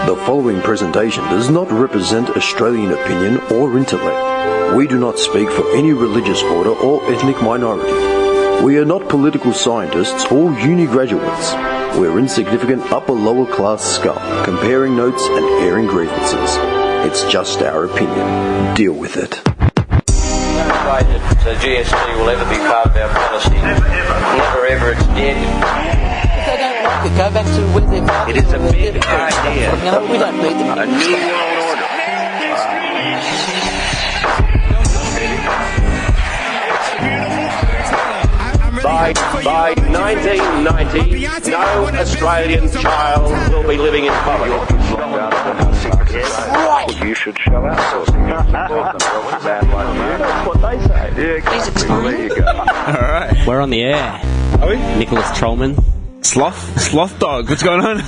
The following presentation does not represent Australian opinion or intellect. We do not speak for any religious order or ethnic minority. We are not political scientists or uni graduates. We're insignificant upper-lower class scum, comparing notes and airing grievances. It's just our opinion. Deal with it. No way that the GST will ever be part of our policy. Never ever, it's dead. They don't like it. Go back to where they're from. It is a big idea. You know, we don't need them. A new world order. By 1990, no Australian child will be living in poverty. Right. You should shell out. That's what they say. Yeah, there you go. All right. We're on the air. Are we? Nicholas Trollman. Sloth dog. What's going on?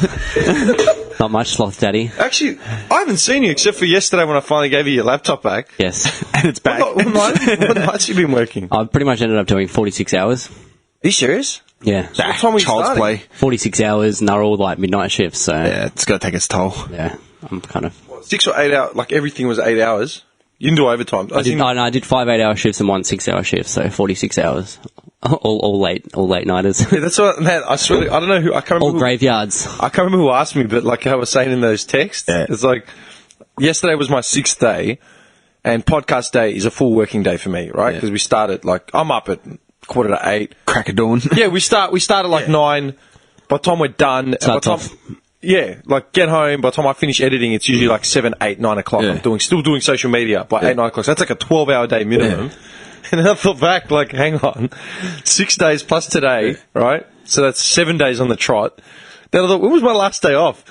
Not much, Sloth Daddy. Actually, I haven't seen you except for yesterday when I finally gave you your laptop back. Yes. And it's back. What nights have you been working? I pretty much ended up doing 46 hours. Are you serious? Yeah. What time were you Child's starting? play. 46 hours, and they're all like midnight shifts, so Yeah, it's got to take its toll. yeah, I'm kind of... 6 or 8 hours, like everything was 8 hours. You didn't do overtime. I did 5 8-hour shifts and one 6-hour shift, so 46 hours. All late nighters. Yeah, that's what, man, I swear, I don't know who, I can't All remember. graveyards. I can't remember who asked me, but like I was saying in those texts, It's like, yesterday was my 6th day, and podcast day is a full working day for me, right? Because we started, like, I'm up at 7:45. Crack of dawn. Yeah, we start at like 9. By the time we're done, Starts off. like get home. By the time I finish editing, it's usually like 7, 8, 9 o'clock. Yeah. I'm still doing social media by 8, 9 o'clock. So that's like a 12-hour day minimum. And then I thought back, like, hang on, 6 days plus today, right? So that's 7 days on the trot. Then I thought, when was my last day off?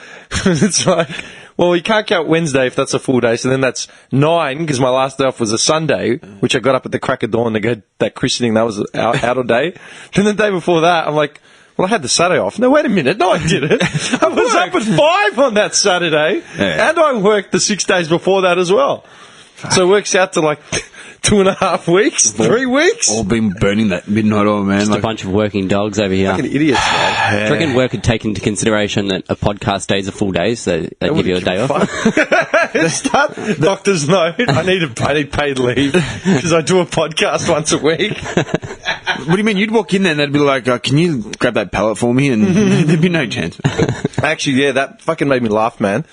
It's like, well, you can't count Wednesday if that's a full day. So then that's 9, because my last day off was a Sunday, which I got up at the crack of dawn to go that christening. That was out all day. Then the day before that, I'm like, well, I had the Saturday off. No, wait a minute. No, I didn't. I was up at 5 on that Saturday, and I worked the 6 days before that as well. So it works out to like 2.5 weeks, 3 weeks. All been burning that midnight oil, man. Just a bunch of working dogs over here. Fucking idiots, man. Do you reckon work could take into consideration that a podcast day is a full day, so they give you a day off? Doctors know I need paid leave because I do a podcast once a week. What do you mean? You'd walk in there and they'd be like, can you grab that pallet for me? And there'd be no chance. Actually, yeah, that fucking made me laugh, man.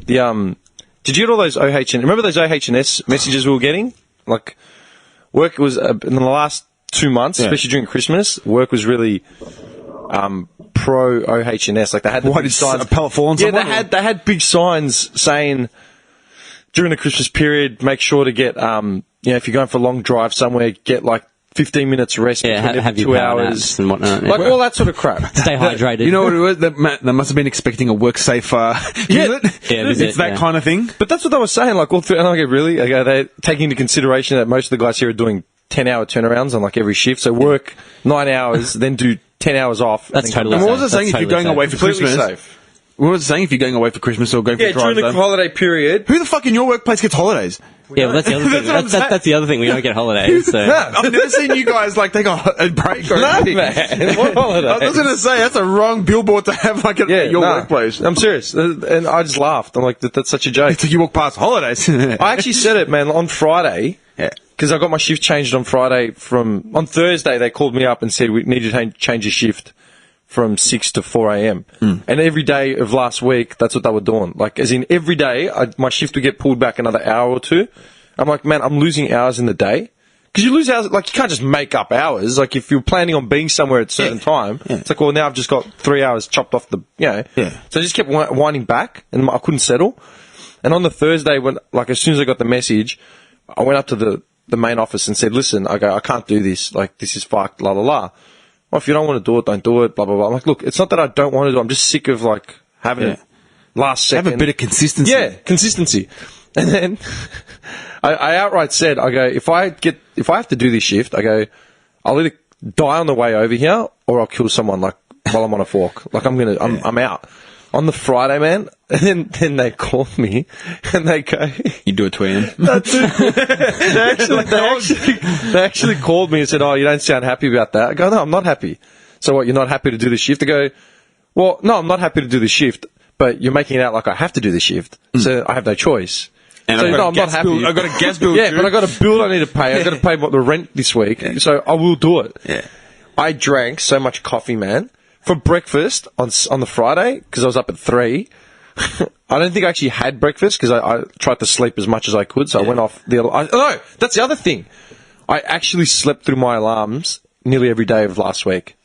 Did you get all those remember those OH&S messages we were getting? Like, work was, in the last 2 months, especially during Christmas, work was really, pro OH&S. Like, they had the big signs. A pellet fall on someone? Yeah, they had big signs saying, during the Christmas period, make sure to get, if you're going for a long drive somewhere, get like 15 minutes rest between every have 2 your power hours. naps and whatnot. Like, all that sort of crap. Stay hydrated. You know what it was? They must have been expecting a work safe visit. visit, It's that kind of thing. But that's what they were saying, like, all through, and I go, really? I go, they're taking into consideration that most of the guys here are doing 10-hour turnarounds on, like, every shift. So work 9 hours, then do 10 hours off. That's totally And safe. what was it saying That's if you're totally going away safe. for Completely Christmas? safe. What was it saying if you're going away for Christmas or going for Yeah, drives? during the holiday period. Who the fuck in your workplace gets holidays? Yeah, well, that's the other thing. That's the other thing. We don't get holidays. So. I've never seen you guys like take a break or No, anything. man. What holiday? I was going to say that's a wrong billboard to have like at your workplace. I'm serious. And I just laughed. I'm like, that's such a joke. It's like you walk past holidays. I actually said it, man, on Friday. Yeah. Because I got my shift changed on Friday on Thursday, they called me up and said we need to change your shift from 6 to 4 a.m. And every day of last week, that's what they were doing. Like, as in every day, my shift would get pulled back another hour or two. I'm like, man, I'm losing hours in the day. Because you lose hours, like, you can't just make up hours. Like, if you're planning on being somewhere at a certain time, it's like, well, now I've just got 3 hours chopped off the, So I just kept winding back, and I couldn't settle. And on the Thursday, as soon as I got the message, I went up to the main office and said, listen, I can't do this. Like, this is fucked, la, la, la. Well, if you don't want to do it, don't do it, blah, blah, blah. I'm like, look, it's not that I don't want to do it. I'm just sick of, like, having it last second. Have a bit of consistency. Yeah, consistency. And then I outright said, I go, if I have to do this shift, I go, I'll either die on the way over here or I'll kill someone, like, while I'm on a fork. Like, I'm out. On the Friday, man, and then they called me and they go, You do it to Ian. they actually called me and said, oh, you don't sound happy about that. I go, no, I'm not happy. So what, you're not happy to do the shift? They go, well, no, I'm not happy to do the shift, but you're making it out like I have to do the shift, so I have no choice. And So, I've got no, a I'm not gas happy. bill. I've got a gas bill. Yeah, too. but I got a bill I need to pay. I got to pay the rent this week, so I will do it. Yeah. I drank so much coffee, man, for breakfast on the Friday because I was up at 3. I don't think I actually had breakfast because I tried to sleep as much as I could, so I went off the. No, that's the other thing. I actually slept through my alarms nearly every day of last week.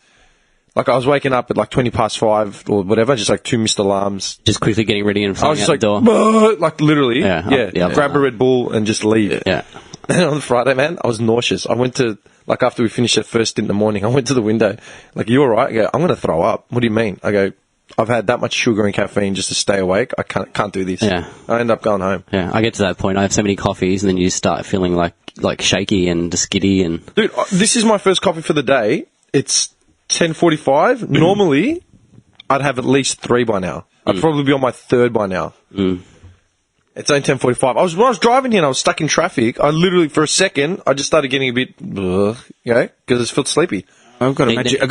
Like, I was waking up at like 20 past 5 or whatever, just like 2 missed alarms. Just quickly getting ready and I flying was just out like, the door. like literally, Yeah, grab a Red Bull and just leave. Yeah. And on Friday, man, I was nauseous. I went to, like, after we finished at first in the morning, I went to the window. Like, you all right? I go, I'm going to throw up. What do you mean? I go, I've had that much sugar and caffeine just to stay awake. I can't do this. Yeah. I end up going home. Yeah, I get to that point. I have so many coffees, and then you just start feeling like shaky and just giddy. And Dude, this is my first coffee for the day. It's 10:45. Normally, I'd have at least 3 by now. I'd probably be on my 3rd by now. It's only 10:45. When I was driving here and I was stuck in traffic, I literally, for a second, I just started getting a bit, because it felt sleepy. I've got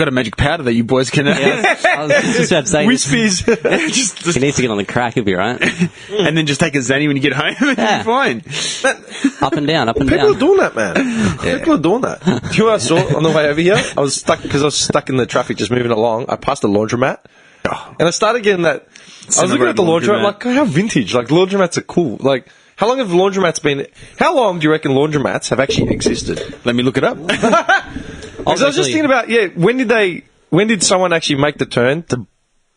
a magic powder that you boys can. I was just about to say, Whispies. just he needs to get on the crack. He'll be right. and then just take a Zanny when you get home. And Yeah. you're fine. Up and down, up and People down. are doing that, man. People are doing that. Do you know what I saw on the way over here? I was stuck in the traffic just moving along. I passed a laundromat. And I started getting that. I was looking at the laundromat, like, how vintage. Like, laundromats are cool. Like, how long have laundromats been? How long do you reckon laundromats have actually existed? Let me look it up. Because I was just thinking about, when did someone actually make the turn to.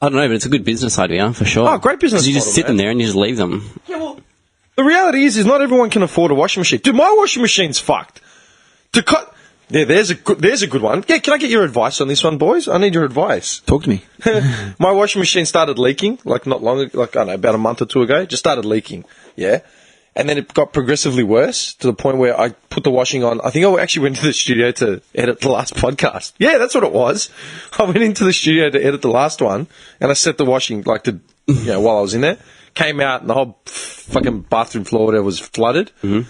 I don't know, but it's a good business idea for sure. Oh, great business 'Cause you just model, sit them man. there and you just leave them. Yeah, well, the reality is not everyone can afford a washing machine. Dude, my washing machine's fucked. To cut. Yeah, there's a good one. Yeah, can I get your advice on this one, boys? I need your advice. Talk to me. My washing machine started leaking, like not long ago, like, I don't know, about a month or 2 ago. Just started leaking, yeah? And then it got progressively worse to the point where I put the washing on. I think I actually went to the studio to edit the last podcast. Yeah, that's what it was. I went into the studio to edit the last one, and I set the washing, like, while I was in there. Came out, and the whole fucking bathroom floor there was flooded. I'm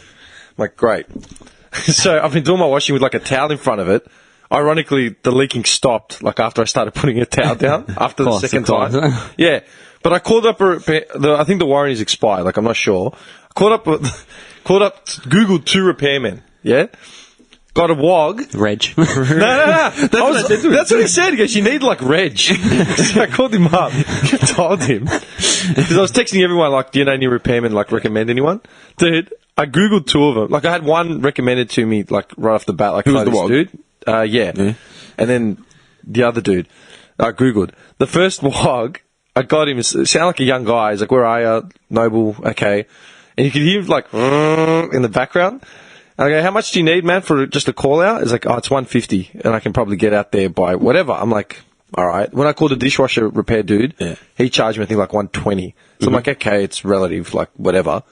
like, great. So I've been doing my washing with, like, a towel in front of it. Ironically, the leaking stopped, like, after I started putting a towel down, after the second time. Yeah. But I called up I think the warranty's expired, like, I'm not sure. Googled 2 repairmen, yeah? Got a wog. Reg. No. That's what he said. He goes, you need, like, Reg. So I called him up. Told him. Because I was texting everyone, like, do you know any repairmen, like, recommend anyone? Dude, I Googled 2 of them. Like, I had one recommended to me, like, right off the bat. Like, who was the wog? dude? Yeah. And then the other dude, I Googled. The first wog, I got him, sound like a young guy. He's like, where are you? Noble, okay. And you could hear, like, in the background. And I go, how much do you need, man, for just a call out? It's like, it's $150, and I can probably get out there by whatever. I'm like, all right. When I called a dishwasher repair dude, he charged me, I think, like $120. So I'm like, okay, it's relative, like, whatever.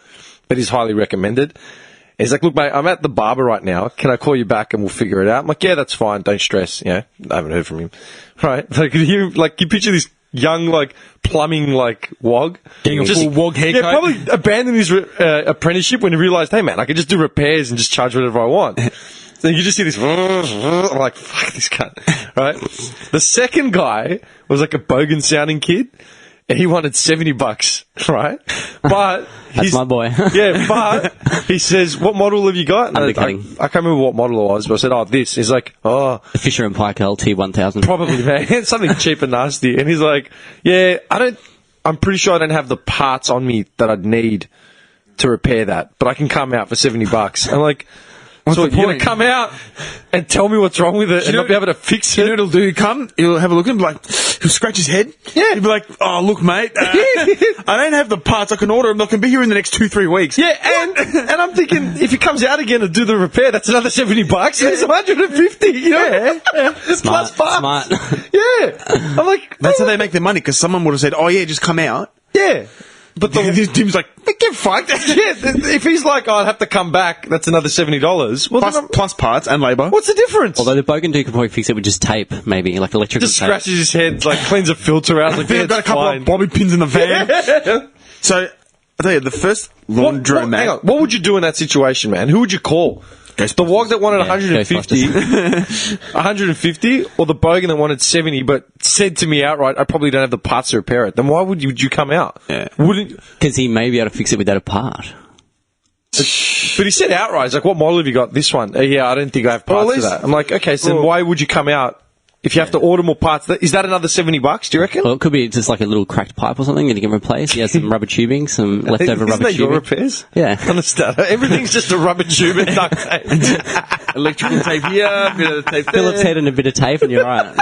But he's highly recommended. And he's like, look, mate, I'm at the barber right now. Can I call you back and we'll figure it out? I'm like, yeah, that's fine. Don't stress. Yeah, I haven't heard from him. Right. Like, you picture this young, like, plumbing, like, wog. Getting a full wog haircut. Yeah, probably abandoned his apprenticeship when he realised, hey, man, I can just do repairs and just charge whatever I want. So you just see this, I'm like, fuck this cunt. Right? The second guy was like a bogan-sounding kid, and he wanted $70, right? But That's my boy. yeah, but he says, what model have you got? And I can't remember what model it was, but I said, this. He's like, The Fisher & Paykel T1000. probably, man. Something cheap and nasty. And he's like, yeah, I'm pretty sure I don't have the parts on me that I'd need to repair that, but I can come out for $70. I'm like, so you're going to come out and tell me what's wrong with it and not be able to fix it? You know what he'll do? He'll have a look and be like, he'll scratch his head. Yeah. He'll be like, oh, look, mate, I don't have the parts. I can order them. They can be here in the next 2-3 weeks. Yeah, and I'm thinking, if he comes out again to do the repair, that's another $70. It's $150, you know? Yeah. Smart. Plus parts. Smart. Yeah. I'm like, That's how they make their money, because someone would have said, oh, yeah, just come out. yeah. But This Tim's like, get fucked. yeah, if he's like, I'd have to come back, that's another $70. Well, then Plus parts and labour. what's the difference? Although the Bogan dude could probably fix it with just tape, maybe, like electrical Just tape. scratches his head, like cleans a filter out. Like, They've got a couple of bobby pins in the van. So, I tell you, the first laundromat. Hang on. What would you do in that situation, man? Who would you call? The wog that wanted Yeah, 150, 150, or the bogan that wanted 70, but said to me outright, I probably don't have the parts to repair it. Then why would you come out? Yeah. Wouldn't? Because he may be able to fix it without a part. But he said outright, he's like, what model have you got? This one. Yeah, I don't think I have Well, at parts for least- that. I'm like, okay, so then well- why would you come out if you have to order more parts? Is that another $70? Do you reckon? Well, it could be just like a little cracked pipe or something that he can replace. He has some rubber tubing, some leftover Isn't rubber that your tubing. repairs? Yeah. Understand? Everything's just a rubber tube and duct tape. Electrical tape here, bit of tape there. Phillips head and a bit of tape, and you're right.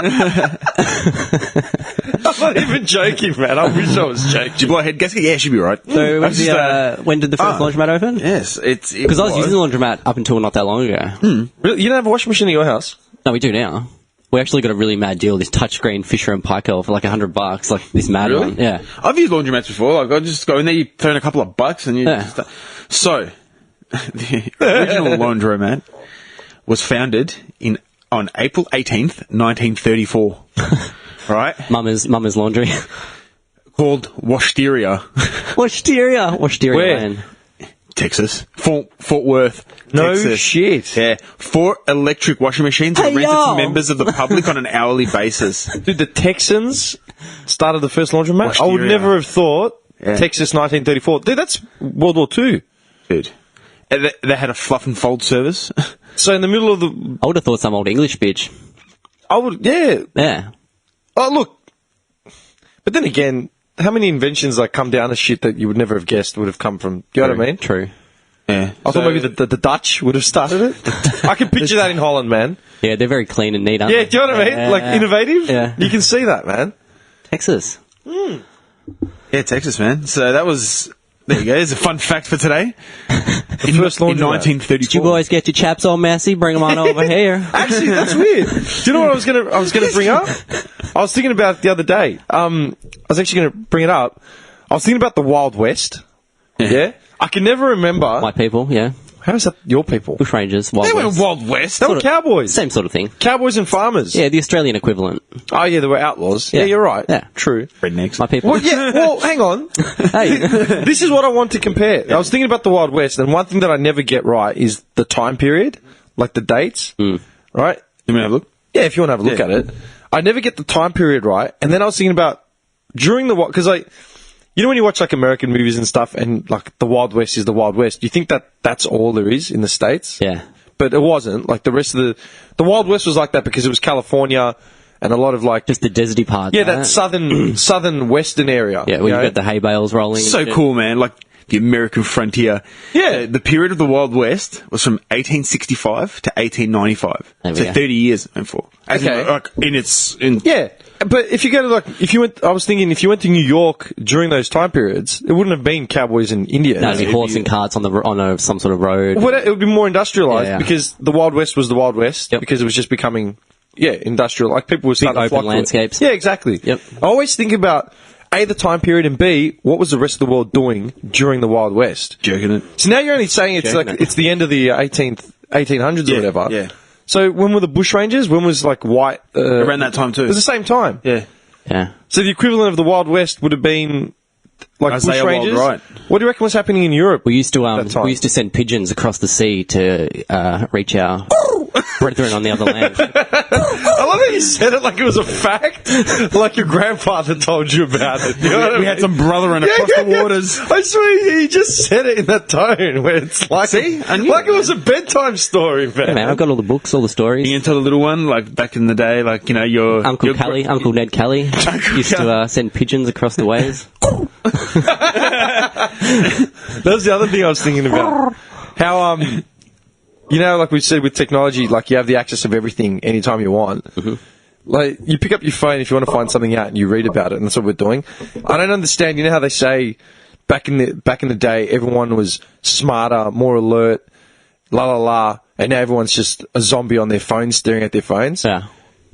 I'm not even joking, man. I wish I was joking. Did you blow a head gasket? Yeah, should be right. So I've just, when did the first laundromat open? yes, it's Because I was using the laundromat up until not that long ago. Really? You don't have a washing machine at your house? No, we do now. We actually got a really mad deal. This touchscreen Fisher and Paykel for like $100. Like this mad Really? one. Yeah. I've used laundromats before. Like I just go in there, you throw in a couple of bucks, and you. Yeah. Just, so, the original laundromat was founded on April 18th, 1934. Right, Mama's laundry. called Wasteria, Wasteria Where? Lane. Texas, Fort Worth. No Texas. shit. Yeah, 4 electric washing machines Hey, rented yo! to members of the public on an hourly basis. Dude, the Texans started the first laundromat? I would Wisteria. never have thought Yeah. Texas 1934. Dude, that's World War II. Dude, and they had a fluff and fold service. So in the middle of the... I would have thought some old English bitch. I would... Yeah. Yeah. Oh, look. But then again, how many inventions like come down to shit that you would never have guessed would have come from... Do you know what I mean? True. Yeah, I thought maybe the Dutch would have started it. I can picture that in Holland, man. Yeah, they're very clean and neat, aren't Yeah, they? do you know what I mean? Like, innovative? Yeah. You can see that, man. Texas. Yeah, Texas, man. So that was. There you go. There's a fun fact for today. The first in laundromat. 1934. Did you boys get your chaps all messy? Bring them on over here. Actually, that's weird. Do you know what I was gonna bring up? I was thinking about it the other day. I was actually gonna bring it up. I was thinking about the Wild West. Yeah? I can never remember. White people, yeah. How is that your people? Bushrangers, Wild They went West. Wild West. They were cowboys. Same sort of thing. Cowboys and farmers. Yeah, the Australian equivalent. Oh, yeah, they were outlaws. Yeah, Yeah. you're right. Yeah. True. Rednecks. My people. Well, yeah, well, hang on. Hey. This is what I want to compare. I was thinking about the Wild West, and one thing that I never get right is the time period, like the dates, right? You want to have a look? Yeah, if you want to have a look Yeah. at it. I never get the time period right, and then I was thinking about during the because like you know when you watch like American movies and stuff, and like the Wild West is the Wild West, you think that that's all there is in the States, Yeah. but it wasn't. Like the rest of the Wild West was like that because it was California and a lot of like Just the deserty part. yeah, right? that southern western area. Yeah, you where know? you've got the hay bales rolling. and So shit. cool, man. Like the American frontier. Yeah. The period of the Wild West was from 1865 to 1895. There we So go. 30 years it went for. As in, Okay. like in its. In, Yeah, but if you go to I was thinking if you went to New York during those time periods, it wouldn't have been cowboys in India. No, it'd be horse and carts on some sort of road. Well, it would be more industrialized Yeah. because the Wild West was the Wild West Yep. because it was just becoming, industrial. Like people were starting to open flock to it. landscapes. Yeah, exactly. Yep. I always think about A, the time period, and B, what was the rest of the world doing during the Wild West? Jerking it. So now you're only saying it's Jerking like it. it's the end of the 1800s or Yeah, whatever. yeah. So when were the bushrangers? When was like white? Around that time too. It was the same time. Yeah. Yeah. So the equivalent of the Wild West would have been like Isaiah bushrangers. Wild, right. What do you reckon was happening in Europe? We used that time? to send pigeons across the sea to reach our brethren on the other land. I love how you said it like it was a fact, like your grandfather told you about it. You know what I We mean? had some brethren across the waters. I swear he just said it in that tone where it's like, See? I knew like it, it was a bedtime story, man. Yeah, man, I've got all the books, all the stories. You can tell the little one, like back in the day, like, you know, your Uncle your Kelly, Uncle Ned Kelly used to send pigeons across the ways. That was the other thing I was thinking about. How, like we said with technology, like you have the access of everything anytime you want. Mm-hmm. Like you pick up your phone if you want to find something out and you read about it, and that's what we're doing. I don't understand. You know how they say back in the day, everyone was smarter, more alert, la la la, and now everyone's just a zombie on their phones, staring at their phones. Yeah.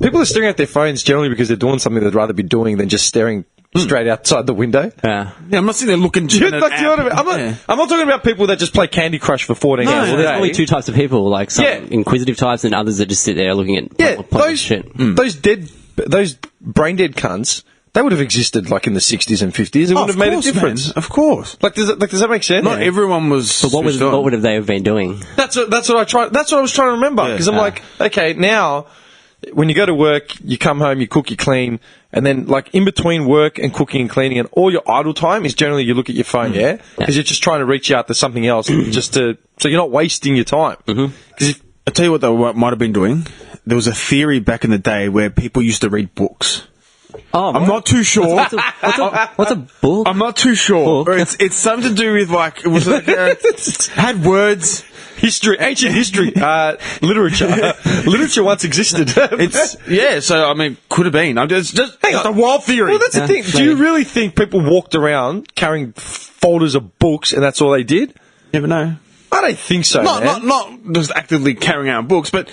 People are staring at their phones generally because they're doing something they'd rather be doing than just staring straight outside the window. Yeah. Yeah, I'm not sitting there looking. Do you know what I mean? I'm not talking about people that just play Candy Crush for 14 hours Well, a there's day. only two types of people, like some Yeah. inquisitive types and others that just sit there looking at Yeah, pointless those shit. those brain dead cunts They would have existed like in the 60s and 50s. It would have made a difference. Man. Of course. Like, does that make sense? Not everyone was. But what would they have been doing? That's what I was trying to remember, because I'm like, okay, now when you go to work, you come home, you cook, you clean, and then like in between work and cooking and cleaning, and all your idle time is generally you look at your phone, because you're just trying to reach out to something else, so you're not wasting your time. Because I'll tell you what they might have been doing. There was a theory back in the day where people used to read books. Oh, I'm not too sure. What's a book? I'm not too sure. It's something to do with like it was like had words. history, ancient history, literature once existed. So I mean, could have been. I'm just hang on, a wild theory. Well, that's the thing. Do you really think people walked around carrying folders of books and that's all they did? Never know. I don't think so. Man. Not just actively carrying out books, but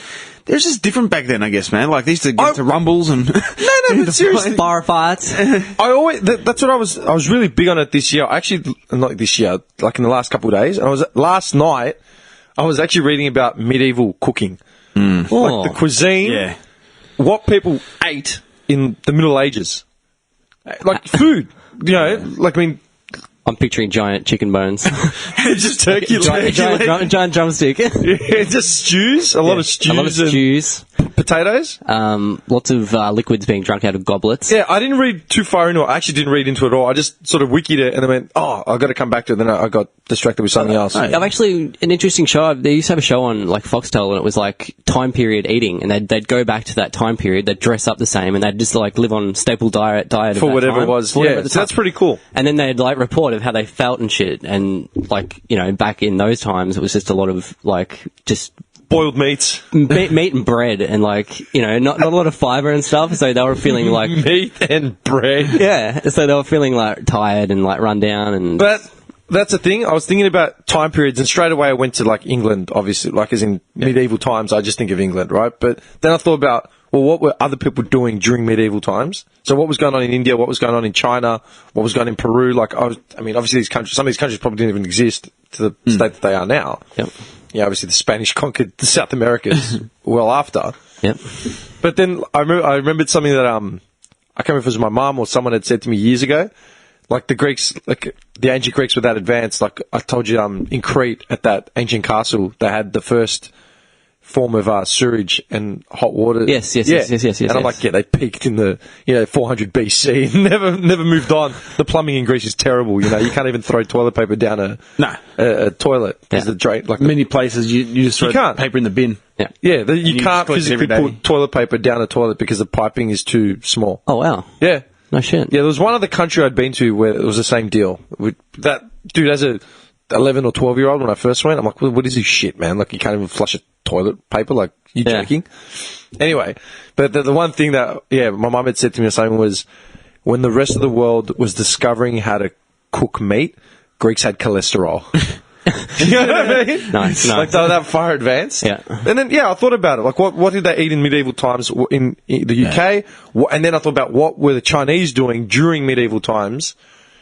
there's just different back then, I guess, man. Like they used to get to rumbles and no, but seriously, bar fights. That's what I was really big on it this year. Actually, not this year, like in the last couple of days. And last night, I was actually reading about medieval cooking, like the cuisine, what people ate in the Middle Ages, like food. You know, like I mean. I'm picturing giant chicken bones. Just turkey legs. Giant drumstick. Yeah, just stews. A lot of stews. Potatoes. Lots of liquids being drunk out of goblets. Yeah, I didn't read too far into it. I actually didn't read into it at all. I just sort of wikied it and then went, I've got to come back to it. Then I got distracted with something else. I've actually, an interesting show. They used to have a show on like Foxtel and it was like time period eating, and they'd go back to that time period, they'd dress up the same, and they'd just like live on staple diet for whatever it was. So that's pretty cool. And then they'd like report of how they felt and shit, and like, you know, back in those times it was just a lot of like just boiled meats, meat and bread, and like, you know, not a lot of fiber and stuff. So they were feeling like meat and bread. Yeah, so they were feeling like tired and like run down. And but that's the thing. I was thinking about time periods, and straight away I went to like England, obviously, like as in medieval times. I just think of England, right? But then I thought about, well, what were other people doing during medieval times? So what was going on in India? What was going on in China? What was going on in Peru? Like, obviously some of these countries probably didn't even exist to the state that they are now. Yep. Yeah, obviously the Spanish conquered the South Americas well after. Yep. But then I remembered something that I can't remember if it was my mum or someone had said to me years ago. Like the Greeks, like the ancient Greeks were that advanced. Like I told you, in Crete at that ancient castle, they had the first form of sewage and hot water. Yes. And I'm like, they peaked in the 400 BC and never moved on. The plumbing in Greece is terrible. You know, you can't even throw toilet paper down a toilet because the drain. Like many places, you just throw paper in the bin. Yeah, you can't physically put toilet paper down a toilet because the piping is too small. Oh wow. Yeah. No shit. Yeah, there was one other country I'd been to where it was the same deal. That dude, as a 11 or 12-year-old when I first went, I'm like, what is this shit, man? Like, you can't even flush a toilet paper? Like, you joking? Anyway, but the one thing that, my mum had said to me or something was, when the rest of the world was discovering how to cook meat, Greeks had cholesterol. You know what I mean? Nice. Like, they were that far advanced. Yeah. And then, I thought about it. Like, what did they eat in medieval times in the UK? And then I thought about what were the Chinese doing during medieval times.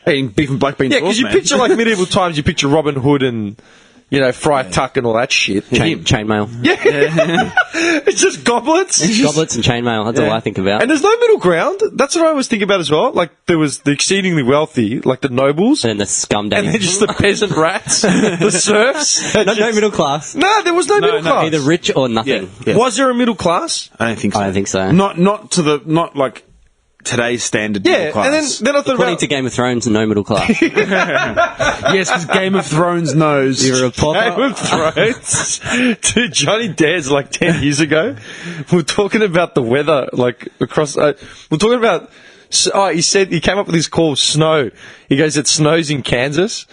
Eating beef and black bean sauce, because you picture, like, medieval times, you picture Robin Hood and, Friar Tuck and all that shit. Chainmail. Yeah. It's just goblets. Goblets and chainmail. That's all I think about. And there's no middle ground. That's what I always think about as well. Like, there was the exceedingly wealthy, like the nobles. And then the scum daddies. And then just the peasant rats, the serfs. No middle class. No, there was no middle class. Either rich or nothing. Yeah. Was there a middle class? I don't think so. I don't think so. Not like today's standard middle class. And then I thought According to Game of Thrones, no middle class. Yes, because Game of Thrones knows. You're a pauper. Game of Thrones. Dude, Johnny Dares, like 10 years ago, we were talking about the weather, like, across... we're talking about... he said... He came up with this call, snow. He goes, it snows in Kansas.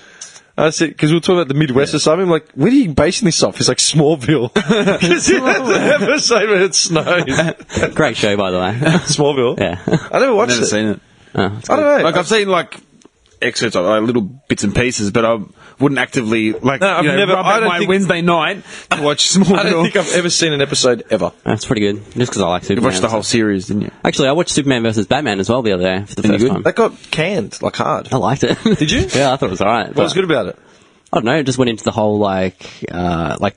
I said, because we were talking about the Midwest or something. I'm like, where are you basing this off? He's like, Smallville. Because he has an episode where it snows. Great show, by the way. Smallville? Yeah. I never watched Never it. seen it. Oh, I don't know. Like, I've seen, like, excerpts of little bits and pieces, but I wouldn't actively, like, No, I've never- rub I out don't my think- Wednesday night to watch Smallville. I don't think I've ever seen an episode ever. That's pretty good. Just because I like You Superman. watched the whole series, didn't you? Actually, I watched Superman vs. Batman as well the other day for the Any first good? time. That got canned, like hard. I liked it. Did you? Yeah, I thought it was alright. What was good about it? I don't know, it just went into the whole, like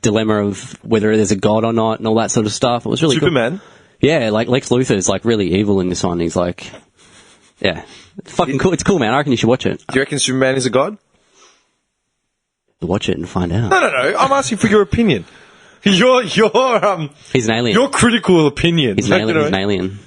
dilemma of whether there's a god or not and all that sort of stuff. It was really Superman? Good. Yeah, like Lex Luthor's, like, really evil in this one. He's like... Yeah. It's fucking cool. It's cool, man. I reckon you should watch it. Do you reckon Superman is a god? Watch it and find out. No. I'm asking for your opinion. He's an alien. Your critical opinion. He's an alien. He's an alien. You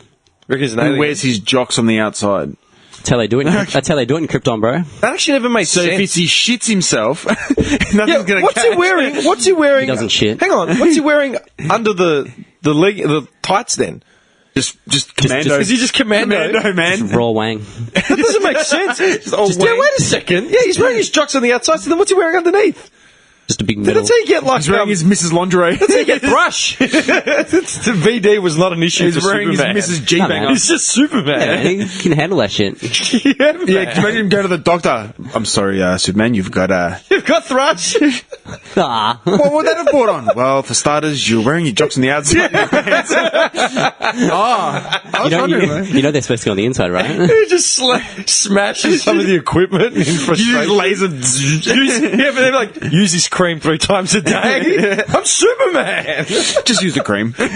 reckon he's an Who alien? wears his jocks on the outside? That's how they do it. That's how they do it in Krypton, bro. That actually never makes So sense. if he shits himself, nothing's Yeah, going to what's he wearing? What's he wearing? He doesn't shit. Hang on. What's he wearing under the tights then? Just commando. Is he just commando? Commando, man. Raw wang. That doesn't make sense. all Yeah, wang. wait a second. Yeah, he's wearing his jocks on the outside, so then what's he wearing underneath? Just a big metal. That's how you get like He's wearing his Mrs. Lingerie. that's how you get brush. The VD was not an issue He's for wearing Superman. his Mrs. G No, banger. man. He's just Superman. Yeah, man, he can handle that shit. Yeah, Yeah, can you man. imagine him going to the doctor? I'm sorry, Superman, you've got You've got thrush. Ah. What would that have brought on? Well, for starters, you're wearing your jocks on the outside. I was wondering, man. You know they're supposed to go on the inside, right? He just smashes some of the equipment in You just frustration. laser. But they're like, use this cream 3 times a day. I'm Superman. Just use the cream. Look,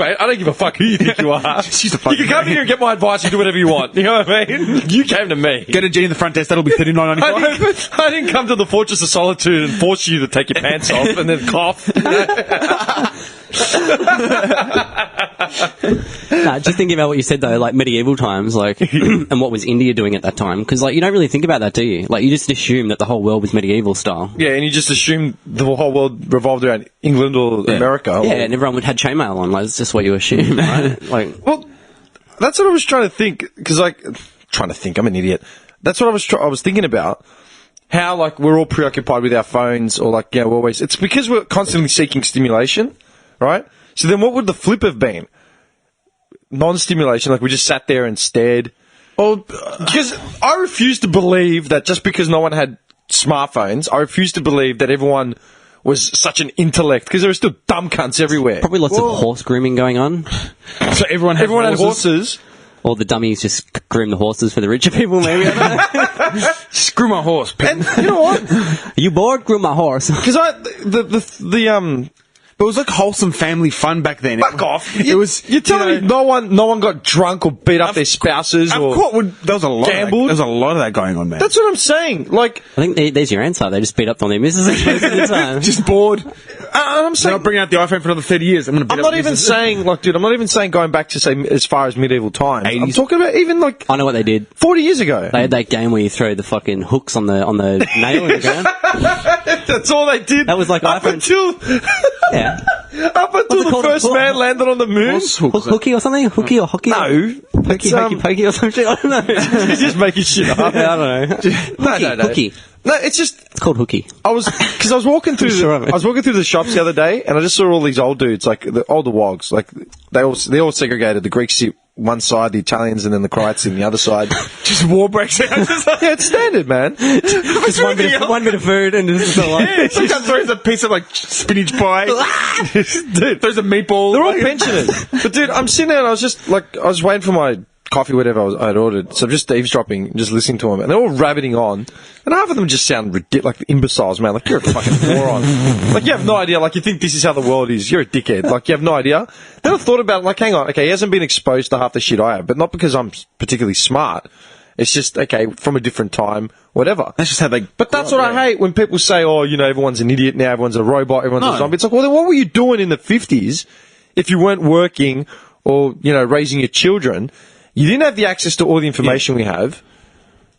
mate, I don't give a fuck who you think you are. Just use the You fucking can come cream. here and get my advice and do whatever you want. You know what I mean? You came to me. Get a G in the front desk, that'll be $39.95. I didn't come to the Fortress of Solitude and force you to take your pants off and then cough. Nah, just thinking about what you said though, like medieval times, like, and what was India doing at that time? Because like you don't really think about that, do you? Like you just assume that the whole world was medieval style. Yeah, and you just assume the whole world revolved around England or America. Yeah, and everyone would had chainmail on. Like, it's just what you assume, right? Like, Well, that's what I was trying to think, because I'm an idiot. That's what I was thinking about. How, like, we're all preoccupied with our phones, or, like, you know, it's because we're constantly seeking stimulation, right? So then what would the flip have been? Non-stimulation, like we just sat there and stared. Well, because I refuse to believe that just because no one had smartphones, I refuse to believe that everyone was such an intellect, because there were still dumb cunts everywhere. probably lots of horse grooming going on. So everyone had horses. Or the dummies just groom the horses for the richer people, maybe. I don't know. Screw my horse. And you know what? Are you bored? Groom my horse. Because But it was like wholesome family fun back then. Fuck off. It was. You're telling me no one got drunk or beat up their spouses Of or course, there was a lot. gambled? There was a lot of that going on, man. That's what I'm saying. Like, I think there's your answer. They just beat up on their missus most of the time. just bored. I'm So saying. I'll bring out the iPhone for another 30 years. I'm I'm not even saying, like, dude, I'm not even saying going back to, say, as far as medieval times. I'm 80s. talking about even, like, I know what they did. 40 years ago. They had that game where you throw the fucking hooks on the nail in the ground. That's all they did. That was like up iPhone. until Yeah. up until What's it the called? first man landed on the moon. Hooky or something? Hooky or hockey? No, Hooky, it's, hokey, pokey or something? I don't know. He's just making shit up. I don't know. No. Hooky. No, it's just It's called hooky. I was walking through Sure of it. I was walking through the shops the other day, and I just saw all these old dudes, like the older wogs, like they all segregated. The Greeks sit one side, the Italians, and then the Croats in the other side. Just war breaks out. Yeah, it's standard, man. Just one bit of food and just Sometimes throws a piece of like spinach pie. Dude, Throws a meatball. they're all pensioners. But dude, I'm sitting there and I was waiting for my coffee, whatever I had ordered. So I'm just eavesdropping, just listening to them, and they're all rabbiting on. And half of them just sound ridiculous, like imbeciles, man. Like, you're a fucking moron. Like, you have no idea. Like, you think this is how the world is. You're a dickhead. Like, you have no idea. Then I thought about it, like, hang on. Okay, he hasn't been exposed to half the shit I have, but not because I'm particularly smart. It's just, okay, from a different time, whatever. That's just how they. But that's what I hate when people say, oh, you know, everyone's an idiot now, everyone's a robot, everyone's a zombie. It's like, well, then what were you doing in the 50s if you weren't working or, you know, raising your children? You didn't have the access to all the information we have.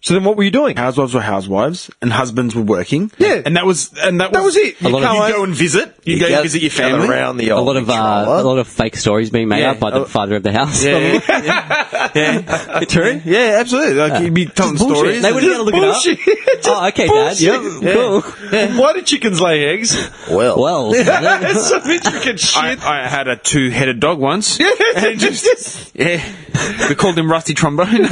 So then what were you doing? Housewives were housewives, and husbands were working. Yeah. and that was it. You lot of- go and visit. You go and visit your family. Around the a old lot of fake stories being made up by the father of the house. Yeah, True. yeah, absolutely. Like you'd be telling Bullshit. stories. They wouldn't be able to look Bullshit. it up. Oh, okay, Dad. bullshit. Yep. Cool. Why do chickens lay eggs? Well, It's some intricate shit. I had a 2-headed dog once. And just, we called him Rusty Trombone.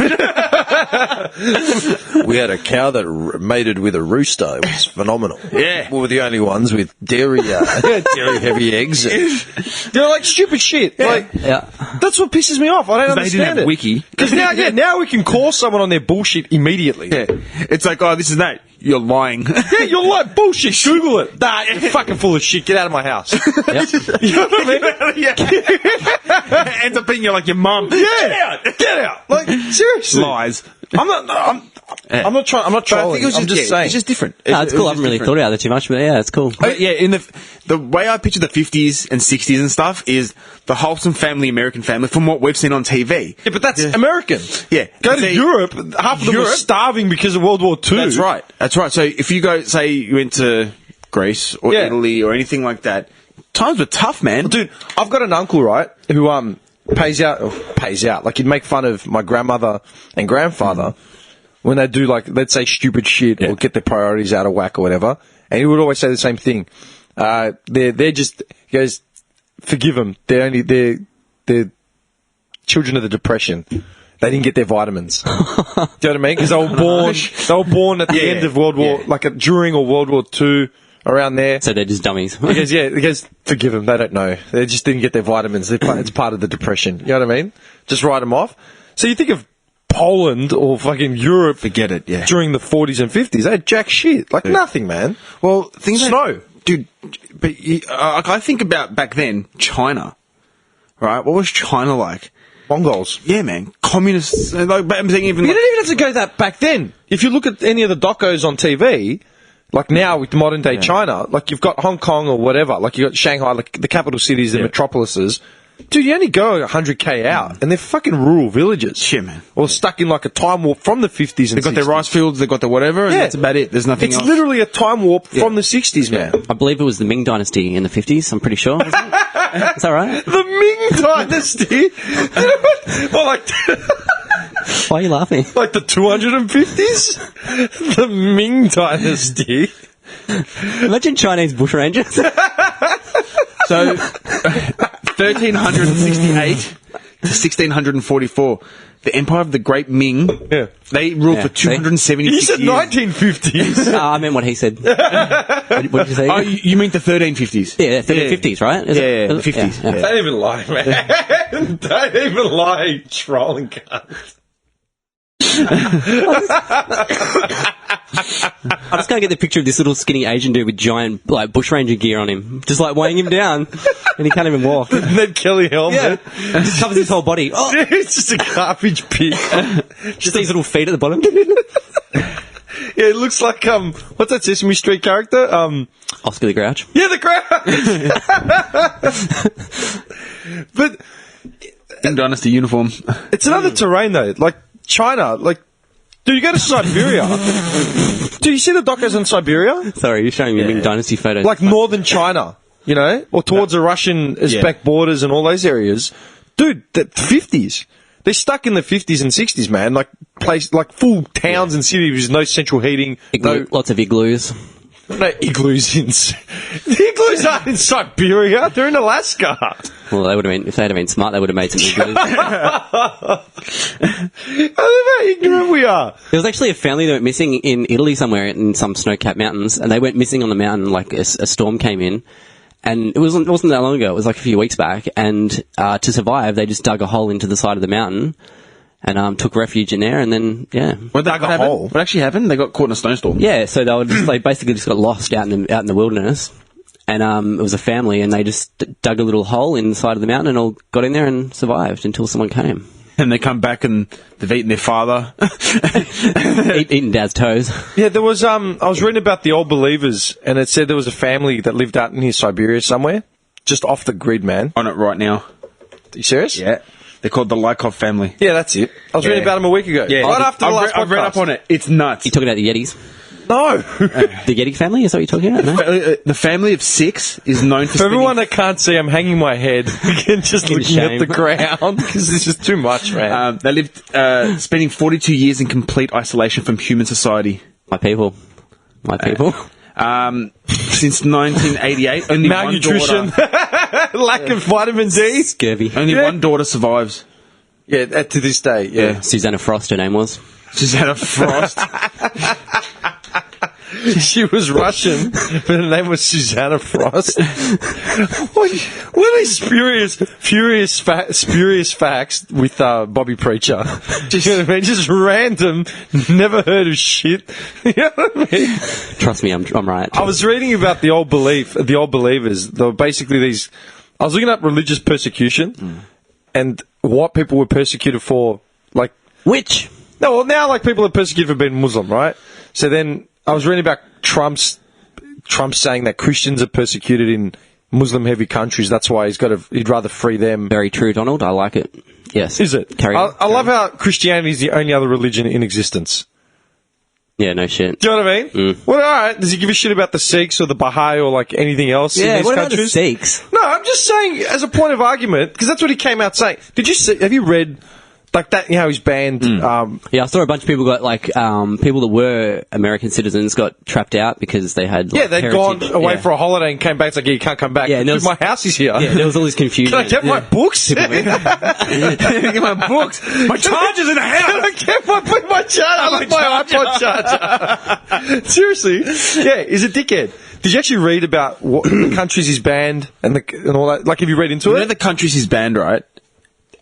We had a cow that mated with a rooster. It was phenomenal. Yeah. We were the only ones with dairy heavy eggs. They're like stupid shit. Like, yeah. that's what pisses me off. I don't They didn't understand have it. wiki. Because now we can call someone on their bullshit immediately. Yeah. It's like, oh, this is Nate. you're lying. Yeah, you're like bullshit. Google it. Nah, you're fucking full of shit. Get out of my house. You know what I mean? Yeah. Ends up being like your mum. Yeah. Get out. Like, seriously. Lies. I'm not trolling. I'm just saying. It's just different. No, it's cool. I haven't really thought about it too much, but yeah, it's cool. But yeah, in the way I picture the 50s and 60s and stuff is the wholesome family, American family, from what we've seen on TV. Yeah, but that's American. Yeah. Go to See, Europe. Half of them were Europe- starving because of World War II. That's right. That's right. So if you go, say, you went to Greece or Yeah. Italy or anything like that, times were tough, man. Dude, I've got an uncle, right, who pays out. Like, he'd make fun of my grandmother and grandfather when they do, like, let's say stupid shit or get their priorities out of whack or whatever. And he would always say the same thing. They're just, he goes, forgive them. They're children of the Depression. They didn't get their vitamins. Do you know what I mean? Because they were born at the end of World War, during or World War II, around there. So they're just dummies. He goes, forgive them, they don't know. They just didn't get their vitamins. It's part of the Depression. You know what I mean? Just write them off. So you think of Poland or fucking Europe. Forget it, yeah. During the 40s and 50s. They had jack shit. Like nothing, man. Well, things Snow. Dude, but I think about back then, China, right? What was China like? Mongols. Yeah, man. Communists. Like, but I'm saying even You like, don't even have to go that back then. If you look at any of the docos on TV, like now with modern day China, like you've got Hong Kong or whatever, like you've got Shanghai, like the capital cities, the metropolises. Dude, you only go 100k out, and they're fucking rural villages. Yeah, man. Or stuck in like a time warp from the 50s and they've got 60s. their rice fields, they've got their whatever, and that's about it. There's nothing It's else. literally a time warp from the 60s, man. I believe it was the Ming Dynasty in the 50s, I'm pretty sure. Is that right? The Ming Dynasty? Well, like... Why are you laughing? Like the 250s? The Ming Dynasty. Imagine Chinese bushrangers. So, 1368 to 1644, the Empire of the Great Ming, they ruled for 276 You said years. 1950s. I meant what he said. What did you say? Oh, you mean the 1350s? Yeah, 50s, right? Is Yeah, it? the 50s. Yeah. Don't even lie, man. Don't even lie, trolling cunt. I just can't get the picture of this little skinny Asian dude with giant like bushranger gear on him, just like weighing him down, and he can't even walk. Ned Kelly helmet. Just covers his whole body. Oh, It's just a garbage pit. just these little feet at the bottom. Yeah, it looks like, what's that Sesame Street character? Oscar the Grouch. Yeah, the Grouch. But Ming Dynasty uniform. it's another terrain, though. Like, China, like, dude, you go to Siberia. Do you see the docos in Siberia? Sorry, you're showing me Ming Dynasty photos. Like northern China, you know? Or towards the Russian Uzbek borders and all those areas. Dude, the 50s. They're stuck in the 50s and 60s, man. Like, full towns and cities with no central heating. Lots of igloos. No igloos the igloos aren't in Siberia. They're in Alaska. Well, they would have been, if they'd have been smart, they would have made some igloos. I love how ignorant we are. There was actually a family that went missing in Italy somewhere in some snow-capped mountains, and they went missing on the mountain like a storm came in. And it wasn't that long ago. It was like a few weeks back. And to survive, they just dug a hole into the side of the mountain and took refuge in there. And then, What actually happened? They got caught in a snowstorm. yeah. So they basically just got lost out in the wilderness. And it was a family, and they just dug a little hole in the side of the mountain and all got in there and survived until someone came. And they come back and they've eaten their father. Eating Dad's toes. Yeah, there was, I was reading about the Old Believers, and it said there was a family that lived out near Siberia somewhere, just off the grid, man. On it right now. Are you serious? Yeah. They're called the Lykov family. Yeah, that's it. I was reading about them a week ago. Yeah. Right after the last I've read up podcast. on it. It's nuts. You talking about the Yetis? No. The Yeti family? Is that what you're talking about? No? The family of 6 is known for For everyone that can't see, I'm hanging my head again, just looking shame. at the ground, because it's just too much, man. they lived spending 42 years in complete isolation from human society. My people. Since 1988, only Malnutrition, lack of vitamin D. Scurvy. Only one daughter survives. Yeah, to this day, yeah. Susanna Frost, her name was. Susanna Frost. She was Russian, but her name was Susanna Frost. What are these spurious facts with Bobby Preacher? You know what I mean? Just random, never heard of shit. You know what I mean? Trust me, I'm right. I was reading about the old believers. They were basically these. I was looking up religious persecution and what people were persecuted for, like. Which? No, well, now, like, people are persecuted for being Muslim, right? So then I was reading about Trump saying that Christians are persecuted in Muslim-heavy countries. That's why he'd rather free them. Very true, Donald. I like it. Yes. Is it? Carry on. I love how Christianity is the only other religion in existence. Yeah, no shit. Do you know what I mean? Mm. Well, all right. Does he give a shit about the Sikhs or the Baha'i or, like, anything else in these what countries? about the Sikhs? No, I'm just saying, as a point of argument, because that's what he came out saying. Have you read... Like that, you know, he's banned. Yeah, I saw a bunch of people got people that were American citizens got trapped out because they had. Like, they'd gone away for a holiday and came back. It's like, you can't come back. Yeah, my house is here. Yeah, there was all this confusion. Can I get my books? Get my books. My charger's in the house. Can I get my charger? I like my iPod charger. Seriously, yeah, he's a dickhead. Did you actually read about what the countries he's banned and all that? Like, have you read into it? You know the countries he's banned, right?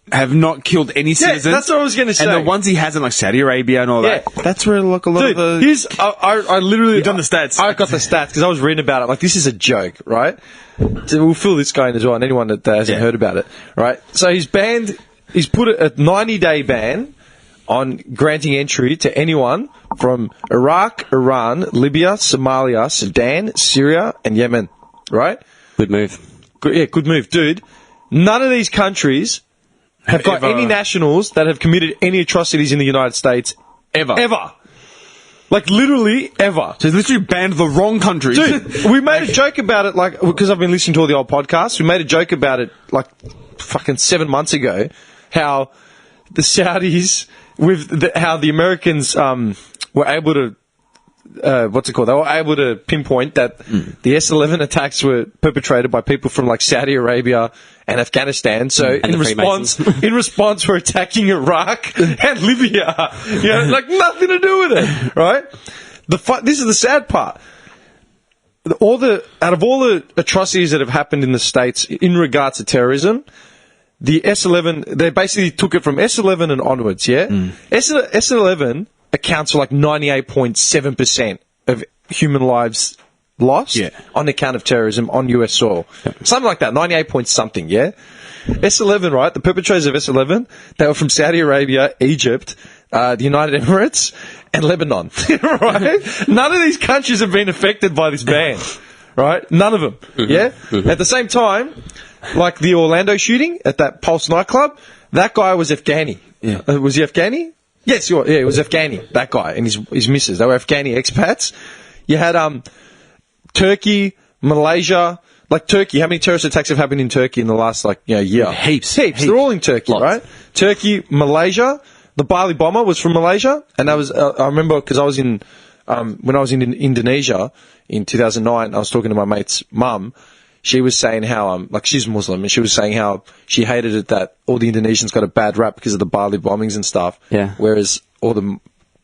Have not killed any citizens. That's what I was going to say. And the ones he hasn't, like Saudi Arabia and all that, that's where like a lot Dude, of the... I literally... You've done the stats. I got the stats because I was reading about it. Like, this is a joke, right? So we'll fill this guy in as well, and anyone that hasn't heard about it, right? So he's put a 90-day ban on granting entry to anyone from Iraq, Iran, Libya, Somalia, Sudan, Syria, and Yemen, right? Good move. Good move. Dude, none of these countries... have got any nationals that have committed any atrocities in the United States ever. Like, literally, ever. So he's literally banned the wrong countries. Dude, we made a joke about it, like, because I've been listening to all the old podcasts, we made a joke about it, like, fucking 7 months ago, how the Saudis, how the Americans were able to, they were able to pinpoint that the S-11 attacks were perpetrated by people from, like, Saudi Arabia and Afghanistan. So in response, we're attacking Iraq and Libya. You know, like, nothing to do with it, right? This is the sad part. Out of all the atrocities that have happened in the States in regards to terrorism, the S-11, they basically took it from S-11 and onwards, yeah? S-11 accounts for like 98.7% of human lives lost on account of terrorism on US soil. Something like that, 98 point something, yeah? S-11, right? The perpetrators of S-11, they were from Saudi Arabia, Egypt, the United Emirates, and Lebanon, right? None of these countries have been affected by this ban, right? None of them, yeah? At the same time, like the Orlando shooting at that Pulse nightclub, that guy was Afghani. Was he Afghani? Yes, it was Afghani, that guy, and his missus. They were Afghani expats. You had Turkey, Malaysia. Like Turkey, how many terrorist attacks have happened in Turkey in the last year? Heaps. They're all in Turkey, Lots. right? Turkey, Malaysia. The Bali bomber was from Malaysia, and that was I remember because I was in when I was in Indonesia in 2009. I was talking to my mate's mum. She was saying how she's Muslim, and she was saying how she hated it that all the Indonesians got a bad rap because of the Bali bombings and stuff. Yeah. Whereas all the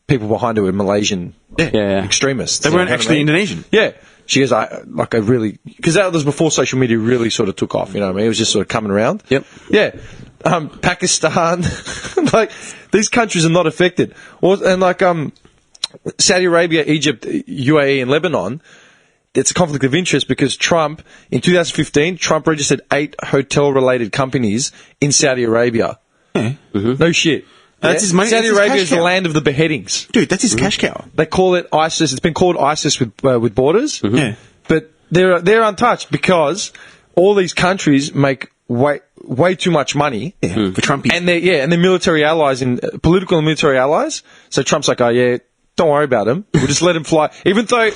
people behind it were Malaysian extremists. They weren't actually Indonesian. Yeah. She goes, because that was before social media really sort of took off, you know what I mean? It was just sort of coming around. Yep. Yeah. Pakistan, like, these countries are not affected. And Saudi Arabia, Egypt, UAE, and Lebanon, it's a conflict of interest because Trump, in 2015, Trump registered 8 hotel-related companies in Saudi Arabia. Yeah. No shit. That's his money. Saudi That's his Arabia cash is the cow. land of the beheadings. Dude, that's his cash cow. They call it ISIS. It's been called ISIS with borders. Yeah. But they're untouched because all these countries make way too much money For Trumpies. and they're military allies political and military allies. So Trump's like, oh yeah, don't worry about him. We'll just let him fly. Even though,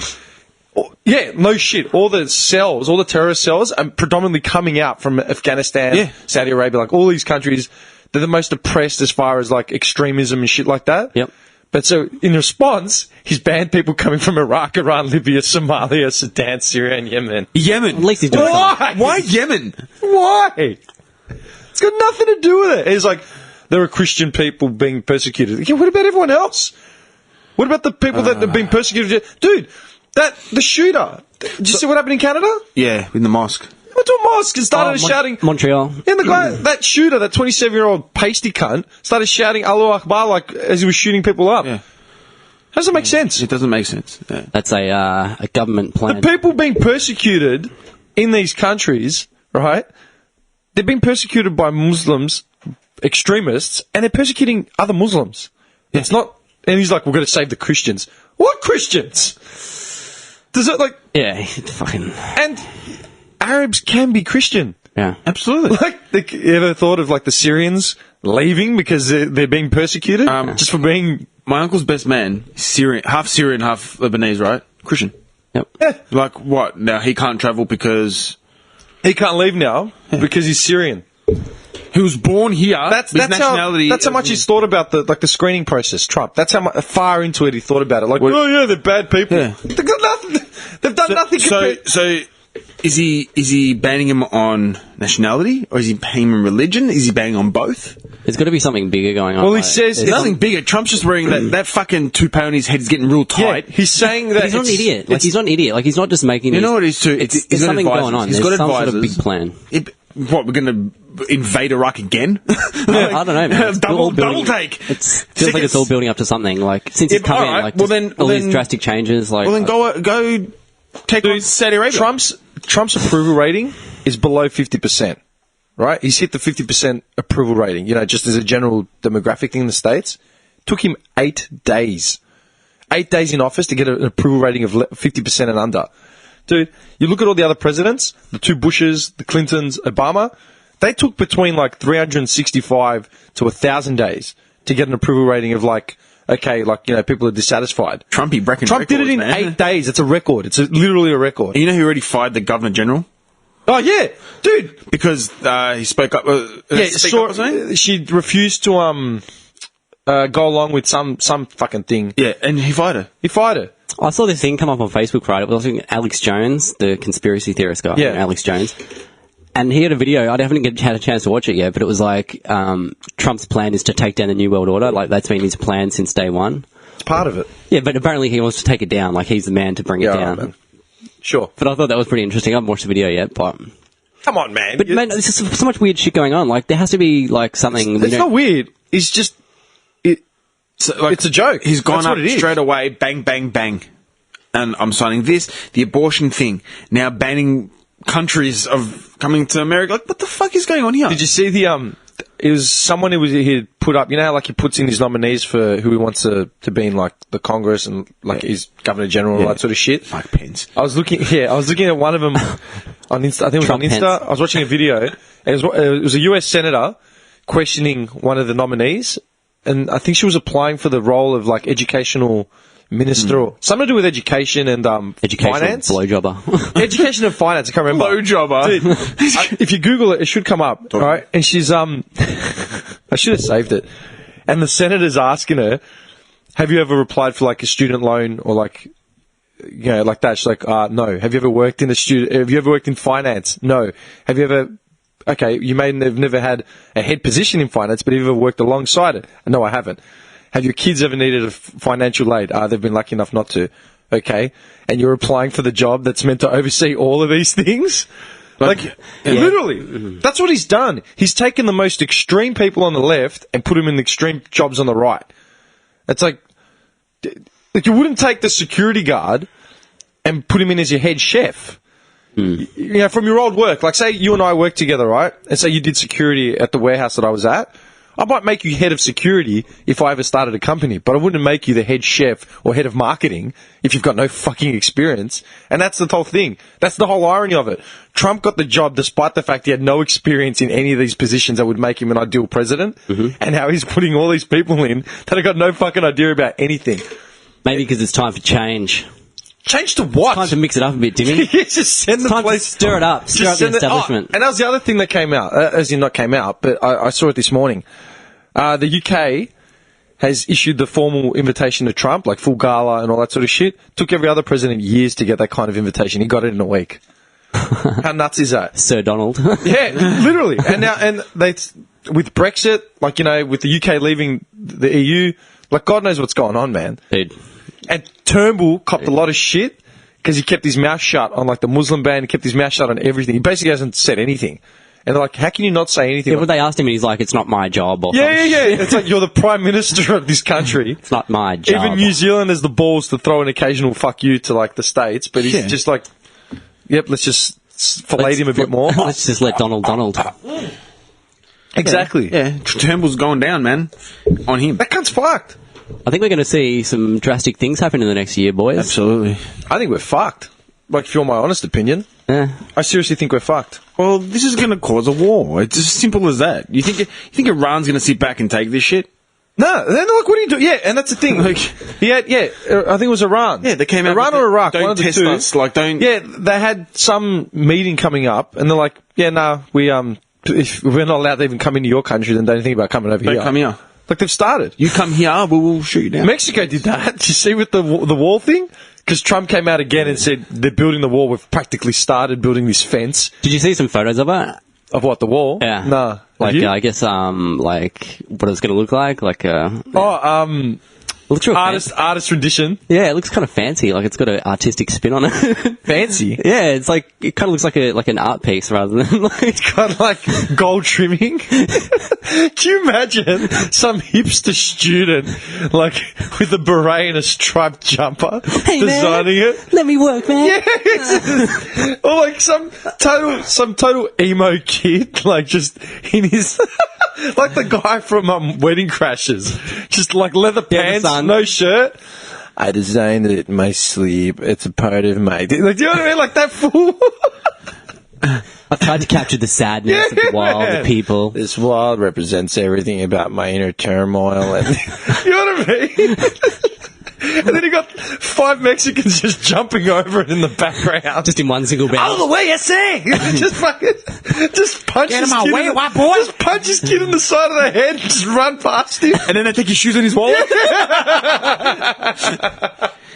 no shit, all the terrorist cells are predominantly coming out from Afghanistan, Saudi Arabia, like all these countries. They're the most oppressed as far as like extremism and shit like that. Yep. But so in response, he's banned people coming from Iraq, Iran, Libya, Somalia, Sudan, Syria, and Yemen. Yemen. At least he's doing something. Why? Why Yemen? Why? It's got nothing to do with it. It's like there are Christian people being persecuted. Yeah, what about everyone else? What about the people that have been persecuted? Dude, The shooter. Did you see what happened in Canada? Yeah, in the mosque. Went to a mosque and started shouting. Montreal. Yeah, the guy, that shooter, that 27-year-old pasty cunt, started shouting Allahu Akbar like as he was shooting people up. Yeah. How does that make sense? It doesn't make sense. Yeah. That's a government plan. The people being persecuted in these countries, right? They're being persecuted by Muslims, extremists, and they're persecuting other Muslims. Yeah. It's not. And he's like, we're going to save the Christians. What Christians? Does it like? Yeah, fucking. And Arabs can be Christian. Yeah, Absolutely. Like, you ever thought of like the Syrians leaving because they're being persecuted just for being? My uncle's best man, Syrian, half Lebanese, right? Christian. Yep. Yeah. Like what? Now he can't travel because He can't leave now because he's Syrian. he was born here. That's with nationality. How much he's thought about the screening process. Trump. That's how far into it he thought about it. Like, What- oh yeah, they're bad people. Yeah. They've got nothing. They've done nothing. So is he banning him on nationality, or is he banning him on religion? Is he banning on both? there's got to be something bigger going on. Well, he like, says there's Nothing bigger. Trump's just wearing that fucking toupee on his head is getting real yeah, tight. he's saying that He's not an idiot. Like he's not an idiot. Like he's not just making. You these- know what it is too? It's, He's there's got something advisors. going on. He's There's got some sort of advisors. big plan. What, we're going to invade Iraq again? I don't know, man. It's all double building- take. It feels like it's all building up to something. Like since he's Yeah, come in, alright, like well just then- all these then- drastic changes. Like Well, then go take on Saudi Arabia. Trump's approval rating is below 50%. Right? He's hit the 50% approval rating. You know, just as a general demographic thing in the States. Took him 8 days. 8 days in office to get an approval rating of 50% and under. Dude, you look at all the other presidents, the two Bushes, the Clintons, Obama, they took between like 365 to 1,000 days to get an approval rating of like, okay, like, you know, people are dissatisfied. Trump did it in 8 days. It's a record. It's literally a record. You know who already fired the Governor General? Oh, yeah. Dude. Because he spoke up. Speak up or something? She refused to go along with some fucking thing. Yeah, and he fired her. He fired her. I saw this thing come up on Facebook, right? It was like Alex Jones, the conspiracy theorist guy. Yeah. Alex Jones. And he had a video. I haven't had a chance to watch it yet, but it was like Trump's plan is to take down the New World Order. Like that's been his plan since day one. It's part of it. Yeah, but apparently he wants to take it down. Like he's the man to bring it down. Man. Sure. But I thought that was pretty interesting. I haven't watched the video yet, but Come on, man. man, there's just so much weird shit going on. Like there has to be like something. It's not weird. It's just it's a joke. He's gone That's up what it is. straight away, bang, bang, bang. And I'm signing this, the abortion thing, now banning countries of coming to America. Like, what the fuck is going on here? Did you see the it was someone who he'd put up, you know how like he puts in his nominees for who he wants to be in like the Congress and like his Governor General and all that sort of shit. Fuck Pence. I was looking at one of them on Insta. I think it was Trump on Insta. Pence. I was watching a video. And it was a US senator questioning one of the nominees, and I think she was applying for the role of like educational minister or something to do with education and educational finance. blowjobber. Education and finance. I can't remember. Blowjobber. Dude, if you Google it, it should come up. All right, and she's I should have saved it. And the senator's asking her, "Have you ever applied for like a student loan or like, you know, like that?" She's like, "No." Have you ever worked in Have you ever worked in finance? No. Have you ever? Okay, you may have never had a head position in finance, but have you ever worked alongside it? No, I haven't. Have your kids ever needed a financial aid? They've been lucky enough not to. Okay. And you're applying for the job that's meant to oversee all of these things? Literally. That's what he's done. He's taken the most extreme people on the left and put them in the extreme jobs on the right. It's like you wouldn't take the security guard and put him in as your head chef. You know, from your old work. Like, say you and I worked together, right? And say you did security at the warehouse that I was at. I might make you head of security if I ever started a company, but I wouldn't make you the head chef or head of marketing if you've got no fucking experience. And that's the whole thing. That's the whole irony of it. Trump got the job despite the fact he had no experience in any of these positions that would make him an ideal president, and how he's putting all these people in that have got no fucking idea about anything. Maybe because it's time for change. Change to what? Time to mix it up a bit, Dimmy. Just send the Time to place. stir it up. Stir up the establishment. And that was the other thing that came out. As in, not came out, but I saw it this morning. The UK has issued the formal invitation to Trump, like full gala and all that sort of shit. Took every other president years to get that kind of invitation. He got it in a week. How nuts is that? Sir Donald. Yeah, literally. And now, with Brexit, like, you know, with the UK leaving the EU, like, God knows what's going on, man. Dude. And Turnbull copped a lot of shit because he kept his mouth shut on like the Muslim ban. He kept his mouth shut on everything. He basically hasn't said anything. And they're like, how can you not say anything? Yeah, but they asked him, and he's like, it's not my job. Or Yeah. something. It's like, you're the Prime Minister of this country. It's not my job. Even New Zealand has the balls to throw an occasional fuck you to like the States, but he's just like, yep, let's just fillet him a bit more. Let's just let Donald. Exactly. Yeah, Turnbull's going down, man. On him. That cunt's fucked. I think we're going to see some drastic things happen in the next year, boys. Absolutely. I think we're fucked. Like, if you want my honest opinion, Yeah. I seriously think we're fucked. Well, this is going to cause a war. It's as simple as that. You think Iran's going to sit back and take this shit? No, they're like, what are you doing? Yeah, and that's the thing. Like- I think it was Iran. Yeah, they came out Iran with or Iraq. don't one of the test two. us, like, don't... Yeah, they had some meeting coming up, and they're like, yeah, no, if we're not allowed to even come into your country, then don't think about coming over Don't here. come here. Like, they've started. You come here, we will shoot you down. Mexico did that. Did you see with the wall thing? Because Trump came out again and said they're building the wall. We've practically started building this fence. Did you see some photos of it? Of what, the wall? Yeah. Nah. Like, Have you? I guess, like, what it's going to look like. Like, looks real artist rendition. Yeah, it looks kind of fancy. Like, it's got an artistic spin on it. Fancy. Yeah, it's like, it kind of looks like an art piece rather than like... Kind of like gold trimming. Can you imagine some hipster student, like, with a beret and a striped jumper, Hey, designing man, it? let me work, man. Yeah. Or like some total emo kid, like just in his, like the guy from Wedding Crashers, just like leather pants, son. no shirt. I designed it in my sleep. It's a part of my. Like, do you know what I mean? Like that fool. I've tried to capture the sadness of the wall, man. the people. This wall represents everything about my inner turmoil, and you know what I mean. And then you got 5 Mexicans just jumping over it in the background. Just in one single bound. Out of the way, I say! just punch Get his him kid away, in the, white boy! Just punch his kid in the side of the head and just run past him. And then they take his shoes and his wallet.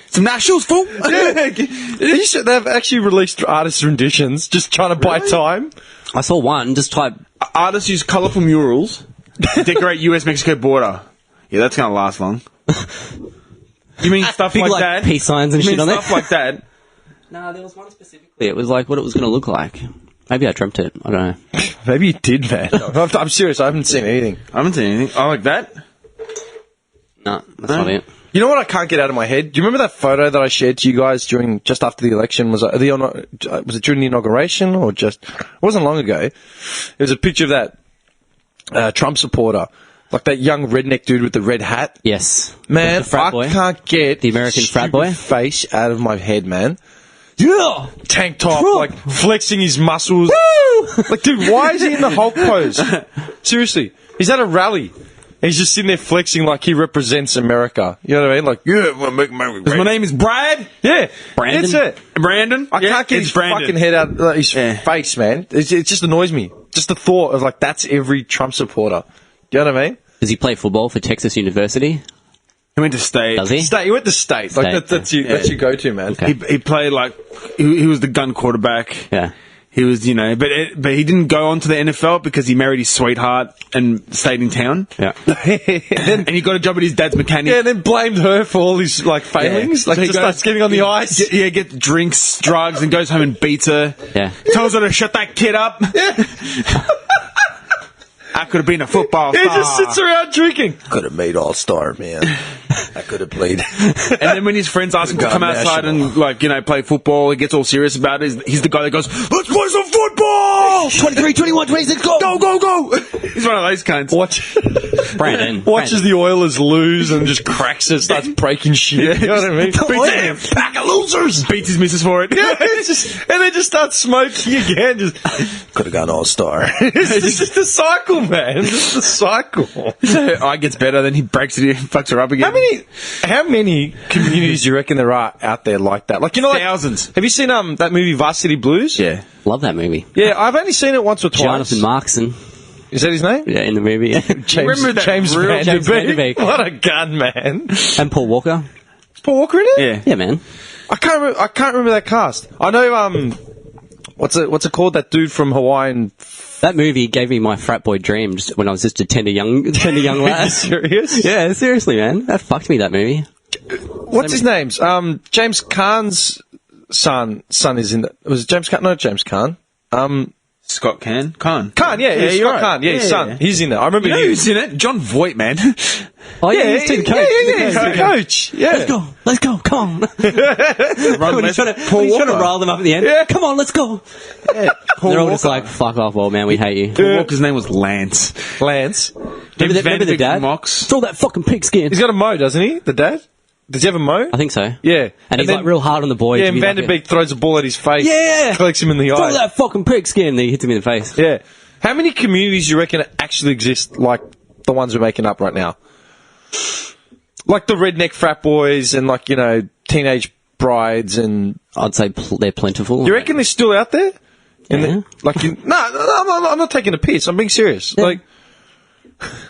Some nice shoes, fool. They've actually released artist renditions, just trying to buy time. I saw one, just type... Artists use colourful murals to decorate US-Mexico border. Yeah, that's going to last long. You mean stuff Big, like like, that? peace signs and you shit mean on stuff there? like that? No, there was one specifically. It was like what it was going to look like. Maybe I dreamt it. I don't know. Maybe you did, man. I'm serious, I haven't seen anything. I haven't seen anything. Oh, like that? No, that's not it. You know what I can't get out of my head? Do you remember that photo that I shared to you guys just after the election? Was it during the inauguration or just? It wasn't long ago. It was a picture of that Trump supporter, like that young redneck dude with the red hat. Yes. Man, The frat I boy. can't get The American frat stupid boy? face out of my head, man. Yeah, tank top, Trump. like flexing his muscles. Like, dude, why is he in the Hulk pose? Seriously, he's at a rally. He's just sitting there flexing like he represents America. You know what I mean? Like, yeah, I'm gonna make America great. My name is Brad. Yeah, Brandon? That's it. Brandon. I can't get his fucking head out of his face, man. It just annoys me. Just the thought of, like, that's every Trump supporter. Do you know what I mean? Does he play football for Texas University? He went to state. Does he? He went to state. Like, State, that's your go-to, man. Okay. He played like he was the gun quarterback. Yeah. He was, but he didn't go on to the NFL because he married his sweetheart and stayed in town. Yeah. And he got a job at his dad's mechanic. Yeah, and then blamed her for all his, like, failings. Like, So he just goes- starts getting on the ice. Gets drinks, drugs, and goes home and beats her. Yeah. Tells her to shut that kid up. I could have been a football He star. just sits around drinking. Could have made All-Star, man. I could have played. And then when his friends ask him to come outside and, play football, he gets all serious about it. He's the guy that goes, let's play some football! 23, 21, 26, go! Go, go, go! He's one of those kinds. Brandon. Watches the Oilers lose and just cracks it, starts breaking shit. You know what I mean? Beats him. Pack of losers! Beats his missus for it. Yeah, and then just starts smoking again. Could have gone All-Star. It's just a cycle, man. It's just a cycle. So I gets better, then he breaks it, fucks her up again. How many communities do you reckon there are out there like that? Like, Thousands. Have you seen that movie Varsity Blues? Yeah. Love that movie. Yeah, I've only seen it once or twice. Jonathan Markson. Is that his name? Yeah, in the movie. James, Remember that James real Van James Der Van Der Beek. Beek. What a gun, man. And Paul Walker. Is Paul Walker in it? Yeah. Yeah, man. I can't remember that cast. I know, what's it called? That dude from Hawaiian. That movie gave me my frat boy dreams when I was just a tender young lad. Serious? Yeah, seriously, man. That fucked me, that movie. What's his name? James Caan's son is in. Was it James Caan? No, James Caan. Scott Khan. Khan, yeah, you're Scott right. Caan. Yeah, his son. yeah. He's in there. I remember You know him. who's in it? John Voight, man. Oh yeah, he's the coach. He's the coach. Yeah. Let's go, come on. when he's trying Paul to Walker. rile them up at the end. Yeah. Come on, let's go. Paul They're all just Walker. like, fuck off, old man, we hate you. Paul Walker's name was Lance. Lance. Remember the dad? Mox. It's all that fucking pigskin. He's got a mow, doesn't he? The dad? Does he have a mow? I think so. Yeah. And he's then- like real hard on the boy. Yeah, to and be Van like der Beek throws a ball at his face. Yeah. Collects him in the It's all eye. that fucking pigskin. And he hits him in the face. Yeah. How many communities do you reckon actually exist like the ones we're making up right now? Like the redneck frat boys and like, teenage brides and... I'd say they're plentiful. Do you reckon they're still out there? Yeah. I'm not taking a piss. I'm being serious. Yeah. Like,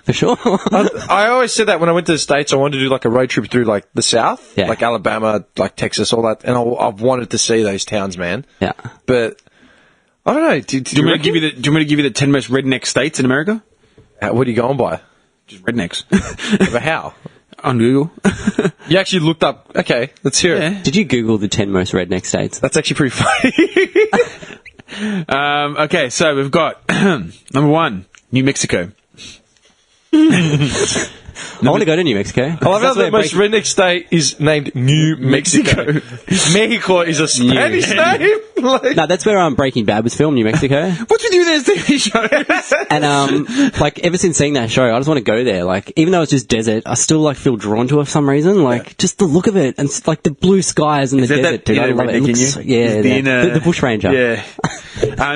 For sure. I always said that when I went to the States, I wanted to do like a road trip through like the South, Yeah. like Alabama, like Texas, all that. And I've wanted to see those towns, man. yeah. But I don't know. Do Do you want me to give you the 10 most redneck states in America? What are you going by? Just rednecks. But how? On Google. You actually looked up. Okay, let's hear it. Yeah. Did you Google the 10 most redneck states? That's actually pretty funny. Okay, so we've got number 1, New Mexico. I want to go to New Mexico. I love how That's where the most redneck state is named New Mexico. Mexico is a Spanish name. Like, No, that's where Breaking Bad was filmed, New Mexico. What's with you with those TV shows? And like ever since seeing that show, I just want to go there. Like even though it's just desert, I still like feel drawn to it for some reason. Like just the look of it and like the blue skies and the that desert. that Dude, I inner love it. It redneck in looks, you? yeah, Is the inner- the bush ranger. Yeah.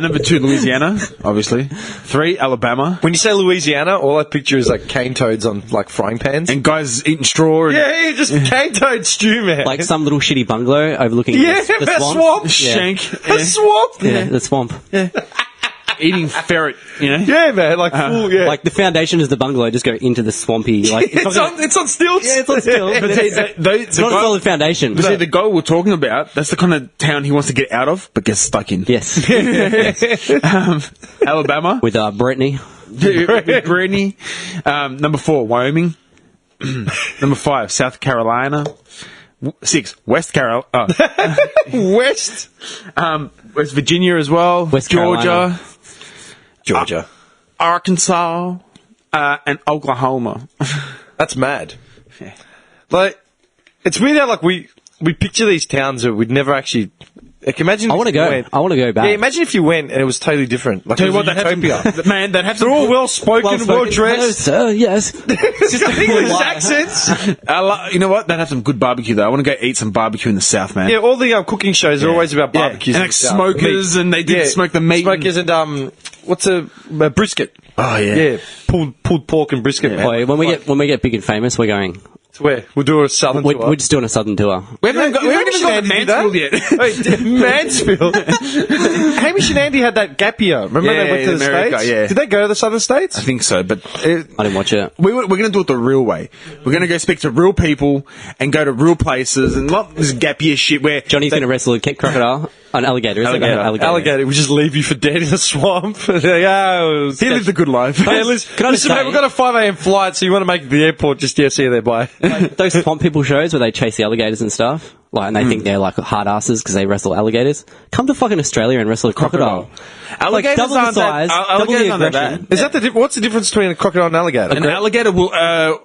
Number 2, Louisiana, obviously. 3, Alabama. when you say Louisiana, all I picture is like cane toads on like frying pans. And guys eating straw. And yeah, just cane toad stew, man. Like some little shitty bungalow overlooking yeah, the that swamp. swamp. Yeah. Shank. A swamp. Yeah, the swamp. Eating ferret, Yeah, man. Like full. Yeah. Like the foundation is the bungalow, just go into the swampy. Like it's on stilts. Yeah, it's on stilts. But see, It's not a solid foundation. But see, the guy we're talking about, that's the kind of town he wants to get out of, but gets stuck in. Yes, Alabama. with Brittany. with Brittany. Number 4, Wyoming. Number 5, South Carolina. 6, West Carolina. West. West Virginia as well. West Georgia. Carolina. Georgia. Arkansas. And Oklahoma. That's mad. Like, it's weird how like we picture these towns that we'd never actually. Like, imagine. I want to if you go. went- I want to go back. Yeah, imagine if you went and it was totally different. Like, Tell it you was what, a that utopia. man, that have They're all well spoken, well dressed. Hello, sir. Yes. English accents. You know what? That have some good barbecue though. I want to go eat some barbecue in the south, man. Yeah, all the cooking shows are always about Yeah. barbecues And in like the South. smokers, Meat. and they did smoke the meat. Smokers and what's a brisket? Oh yeah. Yeah, pulled pork and brisket. man. Boy, when we get big and famous, we're going. To where we'll do a southern tour. We're just doing a southern tour. We haven't even got to Mansfield yet. Wait, Mansfield. Hamish and Andy had that gap year. Remember Yeah, they went to in the America, States? yeah. Did they go to the southern states? I think so, but I didn't watch it. we're going to do it the real way. We're going to go speak to real people and go to real places and not this gap year shit where Johnny's going to wrestle a crocodile, an alligator. Isn't it? Alligator. We just leave you for dead in the swamp. he lived a good life. Hey, listen, Can I just listen, mate, say- we've got a 5 a.m. flight, so you want to make it to the airport, just, see you there, bye. Those swamp people shows where they chase the alligators and stuff, like, and they think they're like hard asses because they wrestle alligators. Come to fucking Australia and wrestle a crocodile. Alligators double the aren't size, that, double the alligators aren't that aggression. bad. Is that what's the difference between a crocodile and an alligator? An alligator will,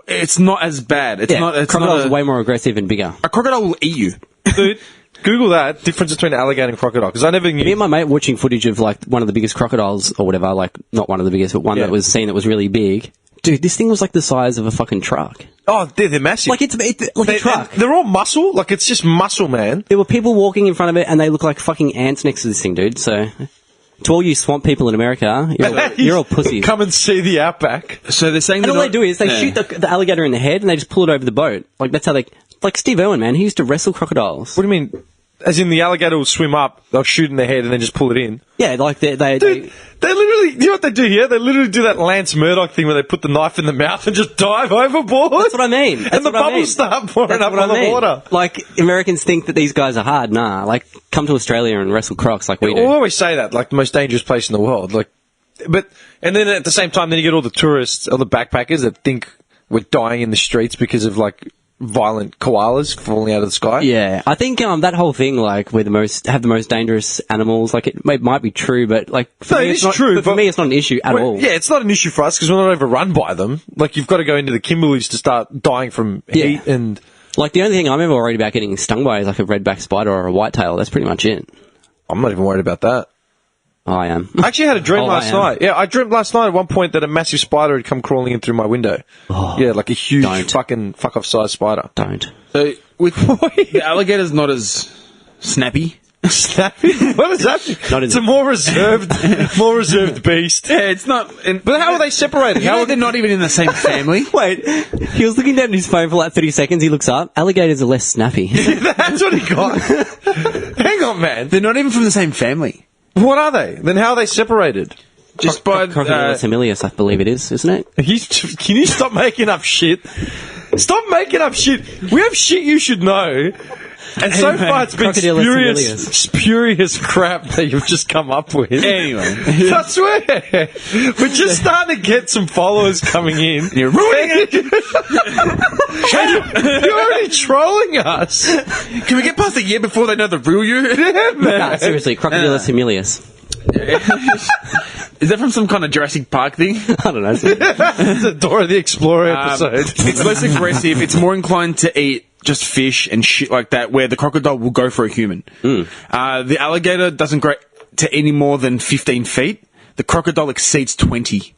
it's not as bad. It's Yeah, not, it's crocodiles not are way more aggressive and bigger. a crocodile will eat you. Dude, Google that, difference between an alligator and crocodile, because I never knew. Me and my mate watching footage of like one of the biggest crocodiles or whatever, like not one of the biggest, but one Yeah. that was seen that was really big. Dude, this thing was like the size of a fucking truck. Oh, they're massive. Like it's like a truck. They're all muscle, like it's just muscle, man. There were people walking in front of it, and they look like fucking ants next to this thing, dude. So, to all you swamp people in America, you're all pussies. Come and see the outback. So they're saying And that all they do is they shoot the alligator in the head, and they just pull it over the boat. Like that's how they. Like Steve Irwin, man, he used to wrestle crocodiles. What do you mean? As in the alligator will swim up, they'll shoot in the head and then just pull it in. Yeah, like they Dude, they literally, you know what they do here? They literally do that Lance Murdoch thing where they put the knife in the mouth and just dive overboard. That's what I mean. That's and the what I mean. bubbles start pouring That's up what on I the mean. water. Like Americans think that these guys are hard. Nah, like come to Australia and wrestle crocs like we We do. always say that, like the most dangerous place in the world. Like, and then at the same time, then you get all the tourists, all the backpackers that think we're dying in the streets because of like violent koalas falling out of the sky. Yeah, I think that whole thing, like, we're the most dangerous animals, like, it might be true, but, like, for No, me, it it's is not, true, but for but me, it's not an issue at all. Yeah, it's not an issue for us because we're not overrun by them. Like, you've got to go into the Kimberleys to start dying from heat and... Like, the only thing I'm ever worried about getting stung by is, like, a redback spider or a whitetail. That's pretty much it. I'm not even worried about that. Oh, I am. I actually had a dream Oh, last I am. night. Yeah, I dreamt last night at one point that a massive spider had come crawling in through my window. Yeah, like a huge fucking fuck-off size spider. Don't. So with the alligator's not as snappy. Snappy? What does that mean? Not It's a more reserved beast. Yeah, it's not. But how are they separated? You How know are they're not even in the same family. Wait, he was looking down at his phone for like 30 seconds, he looks up, alligators are less snappy. That's what he got. Hang on, man. They're not even from the same family. What are they? Then how are they separated? Just by Crocodilus familius, I believe it is, isn't it? Can you stop making up shit? Stop making up shit. We have shit you should know. And so far it's been Crocodilus spurious crap that you've just come up with. Anyway. I swear. We're just starting to get some followers coming in. You're ruining it. You're already trolling us. Can we get past a year before they know the real you? Yeah, man. Nah, seriously, Crocodilus familius. Is that from some kind of Jurassic Park thing? I don't know. It's a Dora the Explorer episode. It's less aggressive. It's more inclined to eat just fish and shit like that, where the crocodile will go for a human. The alligator doesn't grow to any more than 15 feet. The crocodile exceeds 20.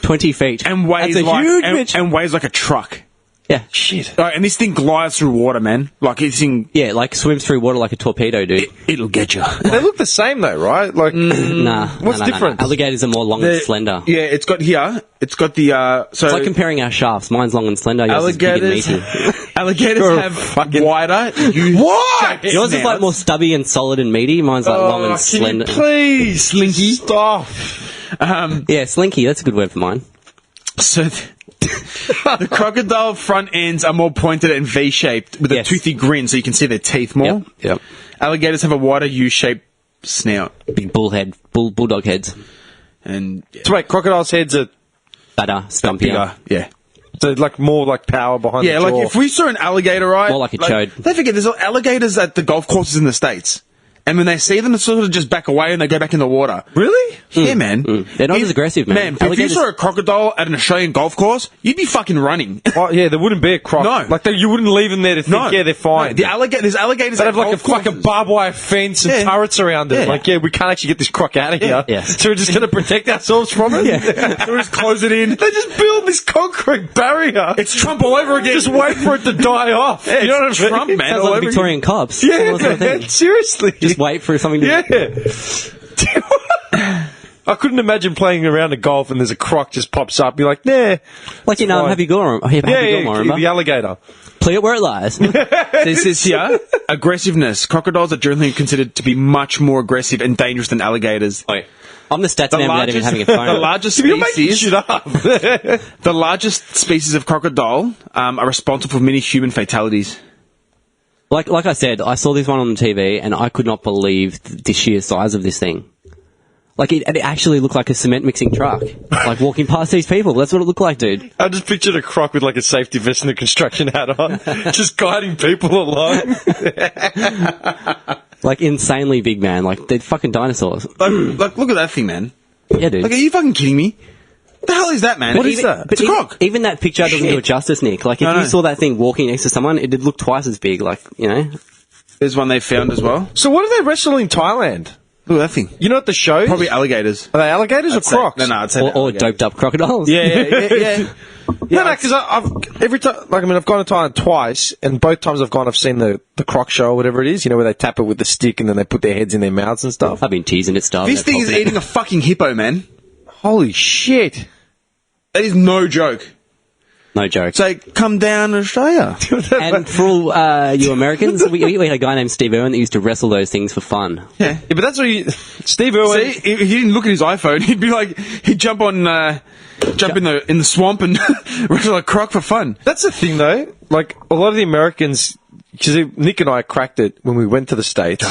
20 feet. And weighs That's a like, huge and, bitch. and weighs like a truck. Yeah. Shit. And this thing glides through water, man. Like, this thing, Yeah, like swims through water like a torpedo, dude. it'll get you. They look the same though, right? Like, Nah. What's nah. different? Alligators are more long and slender. Yeah, it's got here. It's got the, so... It's like comparing our shafts. Mine's long and slender, yours is big and meaty. Alligators You're a have fucking- wider, What? Yours is like more stubby and solid and meaty. Mine's like long and can slender. you please, Slinky, stop. Yeah, slinky. That's a good word for mine. So the crocodile front ends are more pointed and V-shaped with a Yes. toothy grin, so you can see their teeth more. Yep. Alligators have a wider U-shaped snout, Big bulldog heads. and So wait, crocodiles' heads are Fatter, stumpier. bigger. Yeah, so like more like power behind yeah. the jaw. Like if we saw an alligator, right? More like a chode. Don't forget, there's alligators at the golf courses in the States. And when they see them, they sort of just back away and they go back in the water. Really? Yeah, man. They're not as aggressive, man. If you Alligators- saw a crocodile at an Australian golf course, you'd be fucking running. Oh yeah, there wouldn't be a croc. No. Like you wouldn't leave them there to think, yeah, they're fine. No, there's alligators They'd at have like a golf fucking courses. barbed wire fence and Yeah. turrets around it. Yeah. Like, yeah, we can't actually get this croc out of here. Yeah. So we're just going to protect ourselves from it? So we just close it in. They just build this concrete barrier. It's Trump all over again. Just wait for it to die off. Yeah, you know what it's I mean? Trump, man. Sounds all like over Victorian cops. Yeah, Similar sort of thing. seriously. Just wait for something to... Yeah. I couldn't imagine playing around a golf and there's a croc just pops up. You're like, nah. Like in fine. Happy Gilmore. Happy Gilmore, remember? the alligator. Play it where it lies. This is here. Aggressiveness. Crocodiles are generally considered to be much more aggressive and dangerous than alligators. Wait. I'm the stats man without even having a the phone. largest You're making species, shit up. the largest species of crocodile are responsible for many human fatalities. Like I said, I saw this one on the TV and I could not believe the sheer size of this thing. Like, it actually looked like a cement mixing truck. Like, walking past these people. That's what it looked like, dude. I just pictured a croc with like a safety vest and a construction hat on, just guiding people along. Like, insanely big, man. Like, they're fucking dinosaurs. Like, look at that thing, man. Yeah, dude. Like, are you fucking kidding me? What the hell is that, man? What is that? It's a croc. Even that picture doesn't do it justice, Nick. Like, if No, you no. saw that thing walking next to someone, it'd look twice as big. Like, you know? There's one they found as well. So what do they wrestle in Thailand? Look at that thing. You know what the show? Probably alligators. Are they alligators or I'd say- crocs? No, I'd say Or alligators. doped up crocodiles. Yeah. No, because I've every time, like, I mean, I've gone to Thailand twice, and both times I've gone, I've seen the croc show or whatever it is, you know, where they tap it with the stick and then they put their heads in their mouths and stuff. I've been teasing it, starving. This thing is eating a fucking hippo, man. Holy shit! That is no joke. No joke. So come down to Australia. And for all you Americans, we had a guy named Steve Irwin that used to wrestle those things for fun. Yeah. Yeah, but that's what Steve Irwin. See, if he didn't look at his iPhone, he'd be like, he'd jump in the swamp and wrestle a croc for fun. That's the thing, though. Like, a lot of the Americans, because Nick and I cracked it when we went to the States,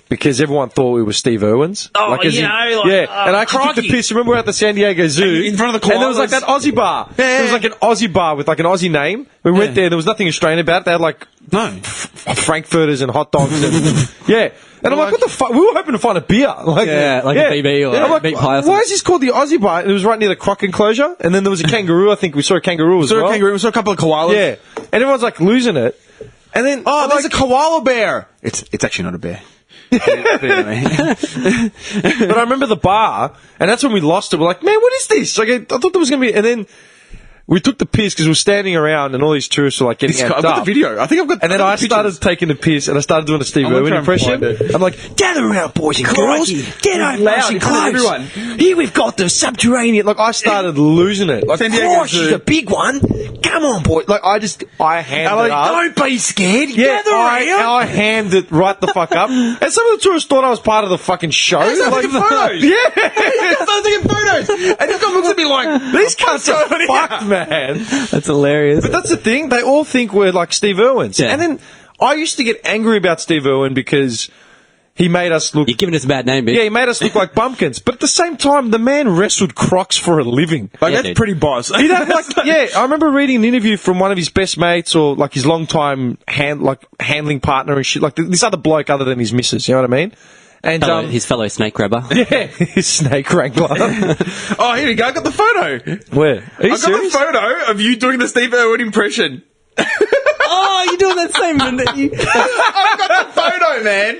because everyone thought it was Steve Irwin's. Oh, as you in- know, like, yeah. And I actually took the crikey. piss. Remember, we're at the San Diego Zoo In front of the and there was like koalas. that Aussie bar. Yeah, There was like an Aussie bar with like an Aussie name. We went there. There was nothing Australian about it. They had like No. frankfurters and hot dogs. And, yeah. And I'm like, what the fuck? We were hoping to find a beer. Like, Yeah, like a BB or I'm a meat pie or why is this called the Aussie bar? And it was right near the croc enclosure. And then there was a kangaroo. I think we saw a kangaroo as Saw well. a kangaroo, we saw a couple of koalas. Yeah. And everyone's like losing it. And then, Oh, there's a koala bear. It's actually not a bear. But anyway. but I remember the bar, and that's when we lost it. We're like, man, what is this? Like, I thought there was going to be, and then we took the piss because we were standing around, and all these tourists were like getting I've amped got up. the video. I think I've got. And then I've I got the started pictures. taking the piss, and I started doing a Steve I'm gonna Irwin try and impression. find it. I'm like, gather around, boys and girls. Get over Loud nice and in front of close. everyone. Here we've got the subterranean. Like, I started losing it. Like, San Diego gosh, Zoo. she's a big one. Come on, boy. Like, I hammed I'm like, it up. don't be scared. Yeah, Gather around. I hammed it right the fuck up. And some of the tourists thought I was part of the fucking show. Like photos. Yeah. I'm taking photos. And this guy looks at me like, These cunts are going fucked, man. That's hilarious. But that's the thing. They all think we're like Steve Irwin's. Yeah. And then I used to get angry about Steve Irwin because he made us look... You're giving us a bad name, bitch. Yeah, he made us look like bumpkins. But at the same time, the man wrestled crocs for a living. like Yeah, that's dude. pretty boss. He'd have like, yeah, I remember reading an interview from one of his best mates or like his longtime handling partner and shit, like this other bloke other than his missus, you know what I mean? And His fellow snake grabber. yeah, his snake wrangler. Oh, here we go. I got the photo. Where? Are you I got serious? the photo of you doing the Steve Irwin impression. Oh, you're doing that same. I've got the photo, man.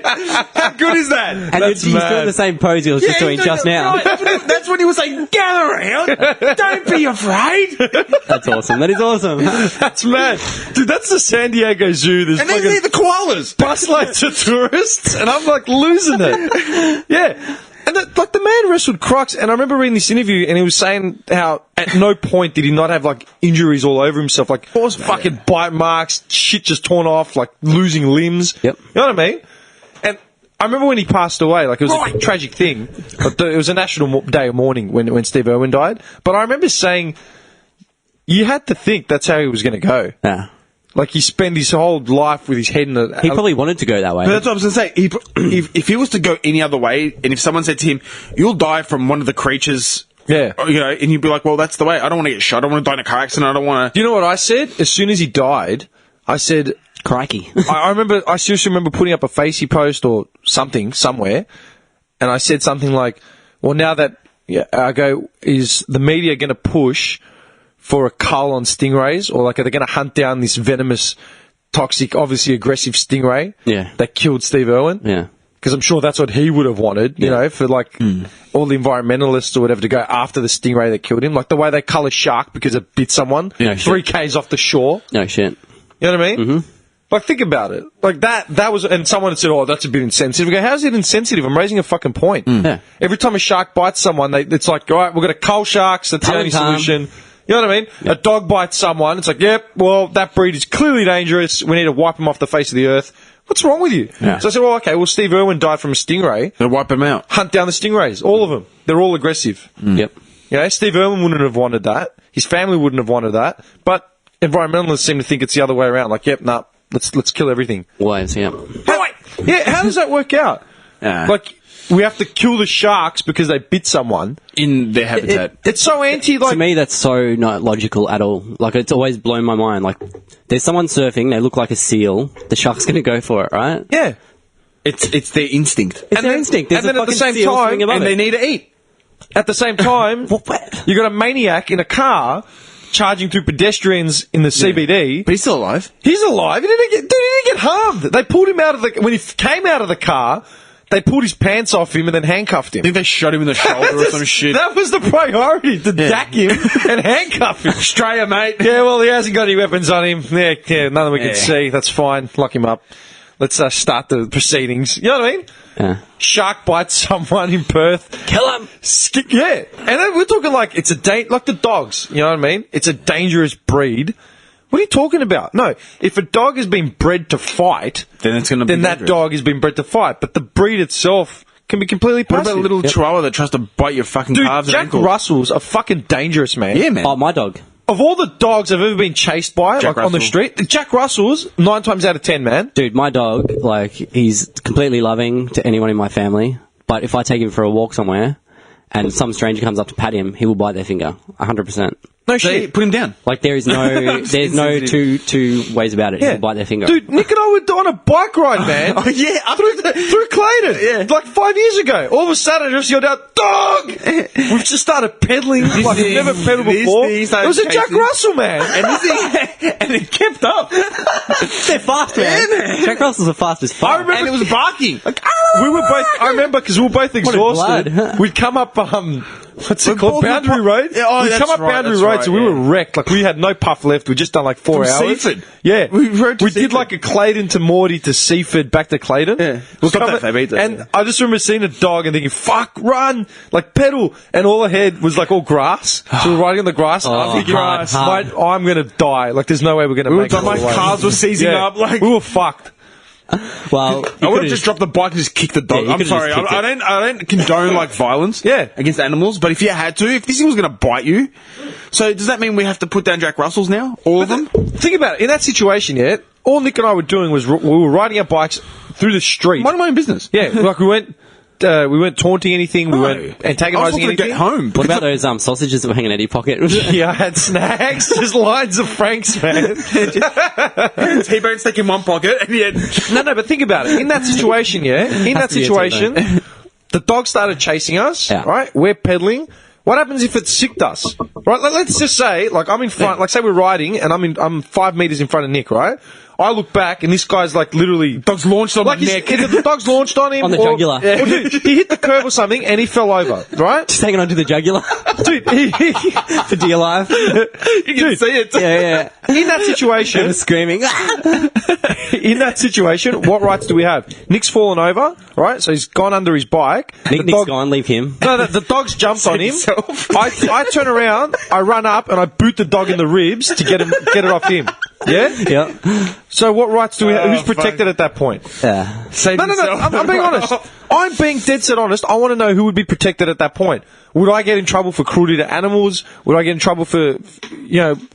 How good is that? And That's he's mad. doing the same pose he was just doing just now. Right, that's when he was like, gather around. Don't be afraid. That's awesome. That is awesome. That's mad. Dude, that's the San Diego Zoo. There's And then fucking the koalas. busloads of tourists, and I'm like losing it. Yeah. And like the man wrestled crocs, and I remember reading this interview, and he was saying how at no point did he not have like injuries all over himself, like fucking bite marks, shit just torn off, like losing limbs. Yep. You know what I mean? And I remember when he passed away, like it was a tragic thing, but it was a national day of mourning when Steve Irwin died. But I remember saying, you had to think that's how he was going to go. Yeah. Like he spent his whole life with his head in a... He probably wanted to go that way. But that's what I was going to say. If he was to go any other way, and if someone said to him, you'll die from one of the creatures, Yeah. you know, and you'd be like, well, that's the way. I don't want to get shot. I don't want to die in a car accident. I don't want to... Do you know what I said? As soon as he died, I said... Crikey. I seriously remember putting up a Facey post or something somewhere, and I said something like, well, now that... Yeah, I go, is the media going to push for a cull on stingrays, or like are they going to hunt down this venomous, toxic, obviously aggressive stingray Yeah. that killed Steve Irwin? Yeah. Because I'm sure that's what he would have wanted, you Yeah. know, for like all the environmentalists or whatever to go after the stingray that killed him. Like the way they cull a shark because it bit someone Yeah, 3 Ks off the shore. No shit. You know what I mean? Mm-hmm. Like, think about it. Like, that was... And someone had said, oh, that's a bit insensitive. I go, how's it insensitive? I'm raising a fucking point. Yeah. Every time a shark bites someone, it's like, all right, we're going to cull sharks. That's the only Time. solution. You know what I mean? A dog bites someone. It's like, yep, well, that breed is clearly dangerous. We need to wipe him off the face of the earth. What's wrong with you? Yeah. So I said, well, okay, well, Steve Irwin died from a stingray. They'll wipe him out. Hunt down the stingrays. All of them. They're all aggressive. Yep. You know, Steve Irwin wouldn't have wanted that. His family wouldn't have wanted that. But environmentalists seem to think it's the other way around. Like, yep, nah, let's kill everything. Always, yeah. How does that work out? Like, we have to kill the sharks because they bit someone. In their habitat. It's so anti, like... To me, that's so not logical at all. Like, it's always blown my mind. Like, there's someone surfing, they look like a seal, the shark's going to go for it, right? Yeah. It's their instinct. It's their instinct. There's and then a at the fucking same seal time- swimming above And it. they need to eat. At the same time, you got a maniac in a car charging through pedestrians in the CBD. But he's still alive. He's alive. He didn't get harmed. They pulled him out of the... When he came out of the car, they pulled his pants off him and then handcuffed him. I think they shot him in the shoulder or some shit. That was the priority, to dack him and handcuff him. Australia, mate. Yeah, well, he hasn't got any weapons on him. Yeah, none we can see. That's fine. Lock him up. Let's start the proceedings. You know what I mean? Yeah. Shark bites someone in Perth. Kill him! Yeah. And then we're talking like it's like the dogs. You know what I mean? It's a dangerous breed. What are you talking about? No, if a dog has been bred to fight, Then it's going to be then that dangerous. dog has been bred to fight. But the breed itself can be completely What passive. about a little chihuahua that tries to bite your fucking Dude, calves and Jack ankles? Russells are fucking dangerous, man. Yeah, man. Oh, my dog. of all the dogs I've ever been chased by, Jack like on the Russell. street, Jack Russell's 9 times out of 10, man. Dude, my dog, like, he's completely loving to anyone in my family, but if I take him for a walk somewhere and some stranger comes up to pat him, he will bite their finger. 100%. No See, shit. put him down. Like, there's no two ways about it. Yeah. He'll bite their finger. Dude, Nick and I were on a bike ride, man. Oh, yeah, up through Clayton. Yeah. Like 5 years ago. All of a sudden, I just yelled out, dog! We've just started pedaling like we've never pedaled this before. thing It started was a Jack chasing. Russell, man. and this thing, and it kept up. They're fast, man. Jack Russell's the fastest I fuck. remember And it was barking. Like, we were both. I remember because we were both exhausted. blood. We'd come up. What's it We called? both were Boundary Road. Yeah, oh, We'd that's come up right, Boundary that's Road, right, so we yeah. were wrecked. Like we had no puff left. We'd just done like 4 From hours. Seaford. Yeah, We rode to did Seaford. like a Clayton to Morty to Seaford back to Clayton. Yeah. We'll Stop come that, Fab, eat that, And yeah. I just remember seeing a dog and thinking, "Fuck, run!" Like pedal, and all ahead was like all grass. So we're riding on the grass. and I'm thinking, hard. "Mate, I'm gonna die. Like there's no way we're gonna make it. my all the way." cars were seizing Yeah. up. Like, we were fucked. Well, I would have just dropped the bike and just kicked the dog. Yeah, you I'm could've sorry, just kicked I don't condone like violence Yeah. against animals, but if you had to, if this thing was going to bite you, so does that mean we have to put down Jack Russells now? All of them? Think about it. In that situation, yeah, all Nick and I were doing was we were riding our bikes through the street. Mind my own business. Yeah, like we weren't taunting anything. We No. weren't I was antagonising looking to anything. get home. what about those sausages that were hanging out of your pocket? Yeah, I had snacks, just lines of Franks, man. T-bone steak in one pocket, and yet No, but think about it. In that situation, yeah, in that to be a situation, the dog started chasing us, Yeah. right? We're pedaling. What happens if it sicked us? Right? Let's just say, like, I'm in front, like, say we're riding, and I'm 5 meters in front of Nick, right? I look back, and this guy's, like, literally... dog's launched on Like, my neck. either the dog's launched on him, On the or, jugular. or dude, he hit the curb or something, and he fell over, right? Just hanging onto the jugular Dude, for dear life. You can see it. Yeah. in that situation, And screaming. in that situation, what rights do we have? Nick's fallen over, right? So he's gone under his bike. Nick's the dog, gone, leave him. No, the dog's jumped on him. himself. I turn around, I run up, and I boot the dog in the ribs to get it off him. Yeah. Yeah. So what rights do we have? Who's fuck. protected at that point? Yeah. Save No. I'm being honest. I'm being dead set honest. I want to know who would be protected at that point. Would I get in trouble for cruelty to animals? Would I get in trouble for,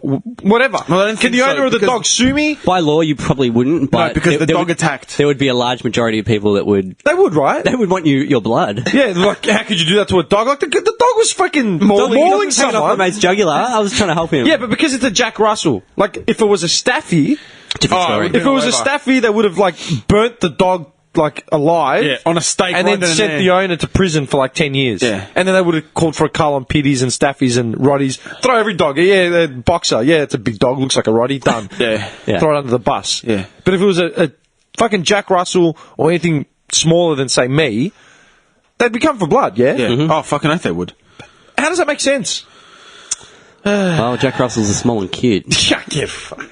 whatever? Well, I don't Can think the so, owner of the because- dog sue me? By law, you probably wouldn't, but No, because the dog would, attacked. there would be a large majority of people that would They would, right? want your blood. Yeah, like, how could you do that to a dog? Like, the dog was fucking Dog, he mauling doesn't take it off my someone. mate's jugular. I was trying to help him. Yeah, but because it's a Jack Russell. Like, if it was a Staffy, Different Oh, story. it if it was a over. Staffy, they would have, like, burnt the dog, like, alive. Yeah, on a stake And right then then and sent there. the owner to prison for, like, 10 years. Yeah. And then they would have called for a cull on pitties and Staffies and Roddies. Throw every dog. Yeah, the boxer. Yeah, it's a big dog. Looks like a Roddy. Done. Yeah. Yeah. Throw it under the bus. Yeah. But if it was a fucking Jack Russell or anything smaller than, say, me, they'd become for blood, yeah? Yeah. Oh, fucking oath they would. How does that make sense? Oh, Jack Russell's are small and cute. Yeah, get fucked.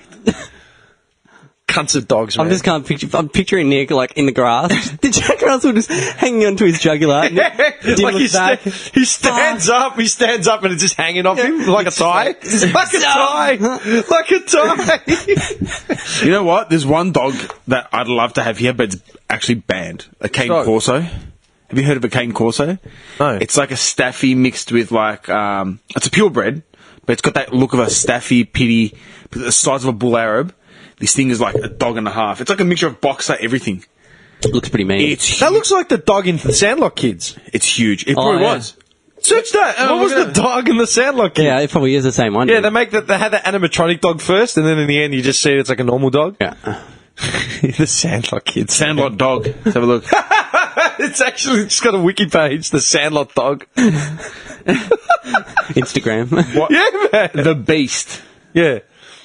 Cunts of dogs, man. I'm just can't picture. I'm picturing Nick like in the grass. The Jack Russell just hanging onto his jugular. Dim like looks back. he stands up, and it's just hanging off him like a tie. Like a tie. Like a tie. You know what? There's one dog that I'd love to have here, but it's actually banned. A cane Dog. corso. Have you heard of a cane corso? No. It's like a staffy mixed with like it's a purebred, but it's got that look of a staffy pitty, but the size of a bull Arab. This thing is like a dog and a half. It's like a mixture of boxer, everything. Looks pretty mean. It's That huge. looks like the dog in the Sandlot Kids. It's huge. It Oh, probably yeah. was. Search that. What was the dog in the Sandlot Kids? yeah, it probably is the same one. Yeah, dude. they had the animatronic dog first, and then in the end you just see it's like a normal dog. Yeah. The Sandlot Kids. Sandlot dog. Let's have a look. It's actually just got a wiki page, the Sandlot dog. Instagram. What? Yeah, man. The Beast. Yeah.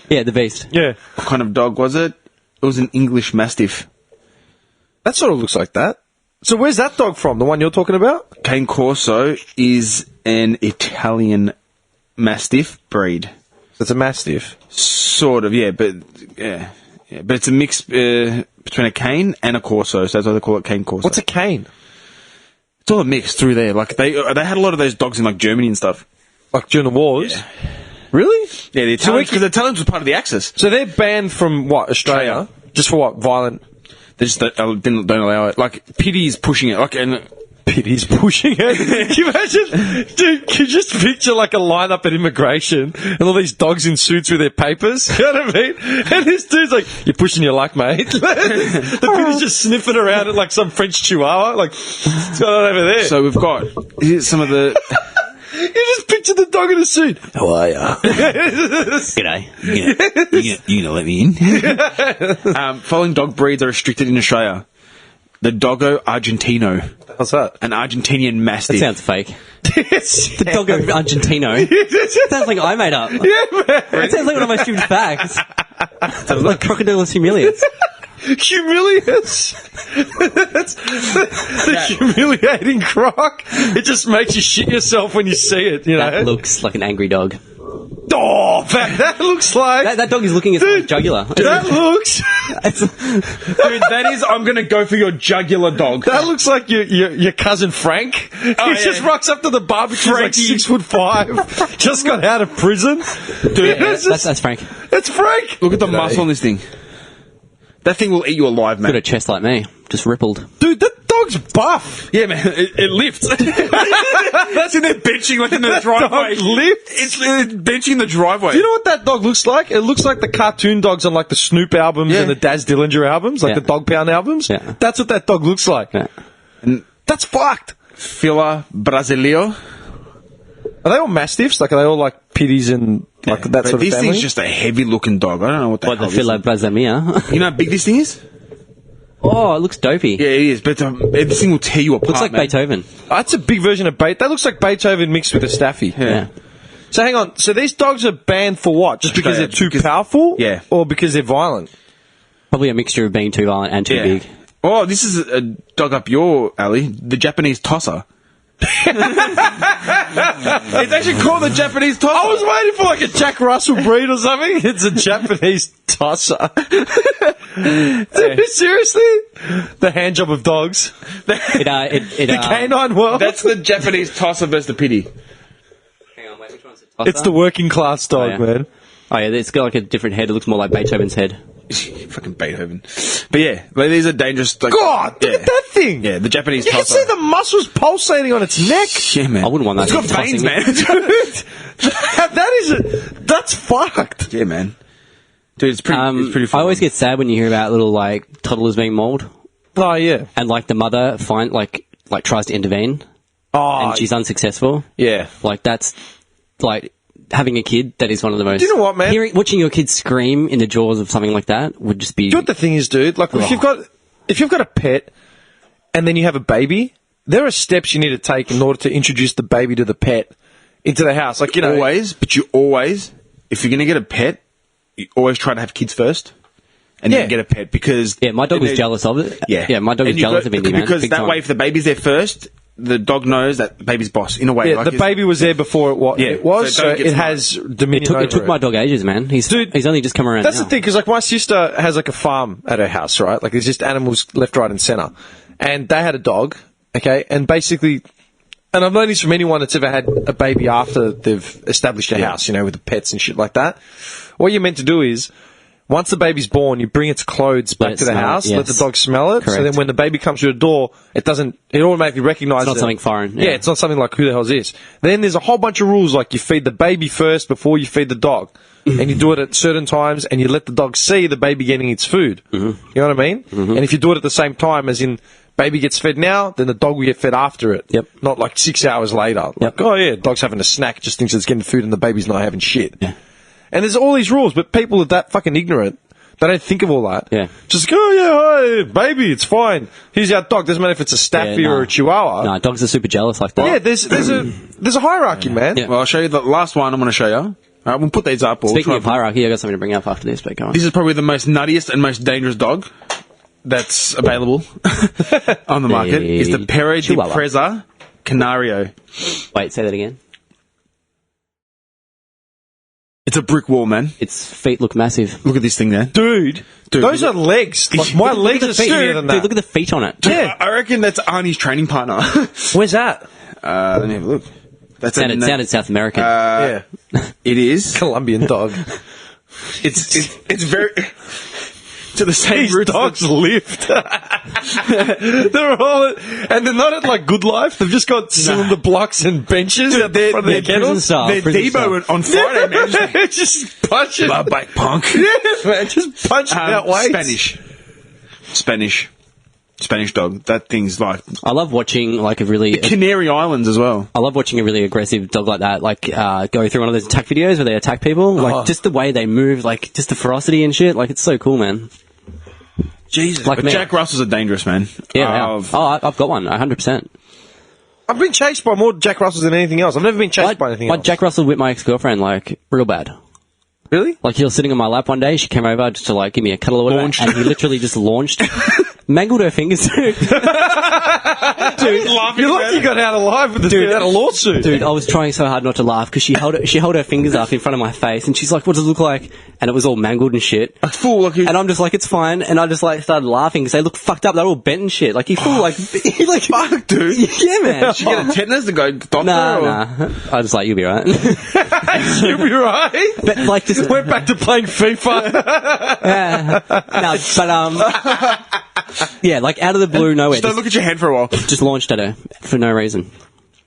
Yeah, the beast. Yeah. What kind of dog was it? It was an English Mastiff. That sort of looks like that. So where's that dog from? The one you're talking about? Cane Corso is an Italian Mastiff breed. It's a Mastiff. Sort of, yeah, but it's a mix between a cane and a Corso, so that's why they call it Cane Corso. What's a cane? It's all a mix through there. Like they had a lot of those dogs in like Germany and stuff. Like during the wars? Yeah. Really? Yeah, the Italians, because the Italians were part of the Axis. So they're banned from what? Australia? Australia. Just for what? Violent. They just don't allow it. Like pity is pushing it. Like and pitties pushing it. Can you imagine? Dude, can you just picture like a line up at immigration and all these dogs in suits with their papers? You know what I mean? And this dude's like, you're pushing your luck, mate. The pitties just sniffing around it like some French chihuahua. Like, what's going on over there? So we've got here's some of the. You just picture the dog in a suit. How are ya? G'day. You gonna let me in? Following dog breeds are restricted in Australia. The Doggo Argentino. What's that? An Argentinian That Mastiff. sounds fake. The Doggo Argentino. Sounds like I made up. Yeah, man. It sounds like one of my stupid facts. Sounds like Crocodilus humilius. Humilious. That's the humiliating croc. It just makes you shit yourself when you see it, you know? That looks like an angry dog. Oh, that looks like... That dog is looking at someone's jugular. That looks... Dude, that is, I'm gonna go for your jugular dog. That looks like your cousin Frank. He just rocks up to the barbecue like 6'5", just got out of prison. Dude, That's Frank. it's Frank. Look at the muscle on this thing. That thing will eat you alive, man. Got a chest like me, just rippled. Dude, that dog's buff. Yeah, man, it lifts. That's in there benching like in the driveway. Dog lifts. It's benching in the driveway. Do you know what that dog looks like? It looks like the cartoon dogs on like the Snoop albums Yeah. and the Daz Dillinger albums, like Yeah. the Dog Pound albums. Yeah. That's what that dog looks like. Yeah. And That's fucked. Fila Brasilio. Are they all mastiffs? Like, are they all like pitties and like that But sort of this family? thing's just a heavy looking dog. I don't know what the What, the hell this Fila is. Brasamia? You know how big this thing is? Oh, it looks dopey. Yeah, it is. But this thing will tear you apart. Looks like man. Beethoven. That's a big version of That looks like Beethoven mixed with a Staffy. Yeah. So hang on. So these dogs are banned for what? Just because they're too powerful? Yeah. Or because they're violent? Probably a mixture of being too violent and too big. Oh, this is a dog up your alley. The Japanese tosser. It's actually called the Japanese tosser. I was waiting for like a Jack Russell breed or something. It's a Japanese tosser. Dude, seriously? The hand job of dogs. The The canine world. That's the Japanese tosser versus the pity. Hang on, wait, which one's it? It's the working class dog, yeah. man. Oh yeah, it's got like a different head. It looks more like Beethoven's head. Fucking Beethoven. But yeah, like, these are dangerous. Like, God, look yeah. at that thing. Yeah, the Japanese You can tosser. see the muscles pulsating on its neck. Yeah, man. I wouldn't want that. It's got thing veins, tossing me. man. That's fucked. Yeah, man. Dude, it's pretty I fun. always get sad when you hear about little like toddlers being mauled, Oh, yeah. and like the mother tries to intervene, Oh, and she's unsuccessful. yeah. Like that's like having a kid. That is one of the most. Do you know what, man? Watching your kid scream in the jaws of something like that would just be. Do you know what the thing is, dude? Like, if you've got a pet and then you have a baby, there are steps you need to take in order to introduce the baby to the pet into the house. Like, you know, But you always, if you're going to get a pet, you always try to have kids first and Yeah. then get a pet because... Yeah, my dog was jealous of it. Yeah. Yeah, my dog was And you jealous got- of me, man. Because Big that time. way, if the baby's there first, the dog knows that the baby's boss, in a way. yeah, like the baby was there before it was. Yeah, It was, so so don't get it smart. has dominion It took over my dog ages, man. He's only just come around. That's now. the thing, because like my sister has like a farm at her house, right? Like there's just animals left, right, and centre, and they had a dog, okay, and basically, and I've known this from anyone that's ever had a baby after they've established a house, you know, with the pets and shit like that. What you're meant to do is, once the baby's born, you bring its clothes back it to the smell it, house, let the yes. dog smell it, so Correct. then when the baby comes through the door, it automatically recognises It's not something foreign, Yeah. yeah. It's not something like, who the hell is this? Then there's a whole bunch of rules, like you feed the baby first before you feed the dog. And you do it at certain times, and you let the dog see the baby getting its food. You know what I mean? And if you do it at the same time, as in, baby gets fed now, then the dog will get fed after it. Yep. Not like 6 hours later. Like, oh yeah, dog's having a snack, just thinks it's getting food, and the baby's not having shit. Yeah. And there's all these rules, but people are that fucking ignorant. They don't think of all that. Yeah. Just go, oh yeah, hi, baby, it's fine. Here's our dog. Doesn't matter if it's a Staffy Yeah, or a Chihuahua. No, dogs are super jealous like that. Yeah, there's a hierarchy, man. Yeah. Well, I'll show you the last one I'm going to show you. All right, we'll put these up. We'll Speaking try of and- hierarchy, I got something to bring up after this, but go on. This is probably the most nuttiest and most dangerous dog that's available on the market. The Is the Perro de Chihuahua. Presa Canario. Wait, say that again. It's a brick wall, man. Its feet look massive. Look at this thing there. Dude, those are legs. Like, my legs are skinnier than that. Dude, look at the feet on it. Yeah. I reckon that's Arnie's training partner. Where's that? Let me have a look. That's Sounded South American. Yeah. It is. Colombian dog. It's very. to the same These roots. dogs lift. They're all, and they're not at like Good Life. They've just got cylinder blocks and benches at the front of their prison kennels. style. They're prison Debo style. on Friday, man. Just punch it. Love bike punk. Yeah, man, just punch it out weights. Spanish dog. That thing's like I love watching like a really. Canary Islands as well. I love watching a really aggressive dog like that, like go through one of those attack videos where they attack people. Like just the way they move, like just the ferocity and shit. Like it's so cool, man. Jesus. Like But me. Jack Russells are dangerous, man. Yeah. I've got one, 100%. I've been chased by more Jack Russells than anything else. I've never been chased by anything else. Jack Russell whipped my ex-girlfriend, like, real bad. Really? Like, he was sitting on my lap one day, she came over just to, like, give me a cuddle or whatever, Launched. and he literally just launched, mangled her fingers, dude. Dude, you're lucky you got out alive with that lawsuit. Dude, I was trying so hard not to laugh, because she held her fingers up in front of my face, and she's like, what does it look like? And it was all mangled and shit. A fool. Like And I'm just like, it's fine, and I just, like, started laughing, because they look fucked up, they're all bent and shit. Like, he full, like, he, like, fuck, dude. yeah, man. Did you get a tetanus to go doctor? Nah. I was like, you'll be right. You'll be right. But, like, just... Went back to playing FIFA. Yeah, like out of the blue, nowhere. Just don't look at your head for a while. Just launched at her for no reason.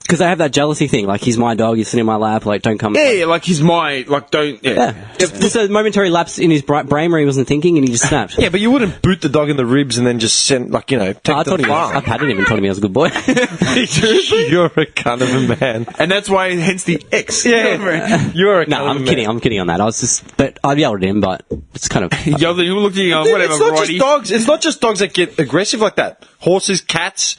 Because I have that jealousy thing. Like, he's my dog, he's sitting in my lap, like, don't come. Yeah, like he's my, like, don't, Yeah. Just a momentary lapse in his brain where he wasn't thinking and he just snapped. Yeah, but you wouldn't boot the dog in the ribs and then just send, like, take I it to told the him, I farm. patted him and told him he was a good boy. You're a cunt of a man. And that's why, hence the X. Yeah, you're a cunt No, of a I'm man. kidding. I'm kidding on that. I was just, but I yelled at him, but it's kind of. You looked at you, Dude, whatever, it's not righty. just dogs. It's not just dogs that get aggressive like that. Horses, cats.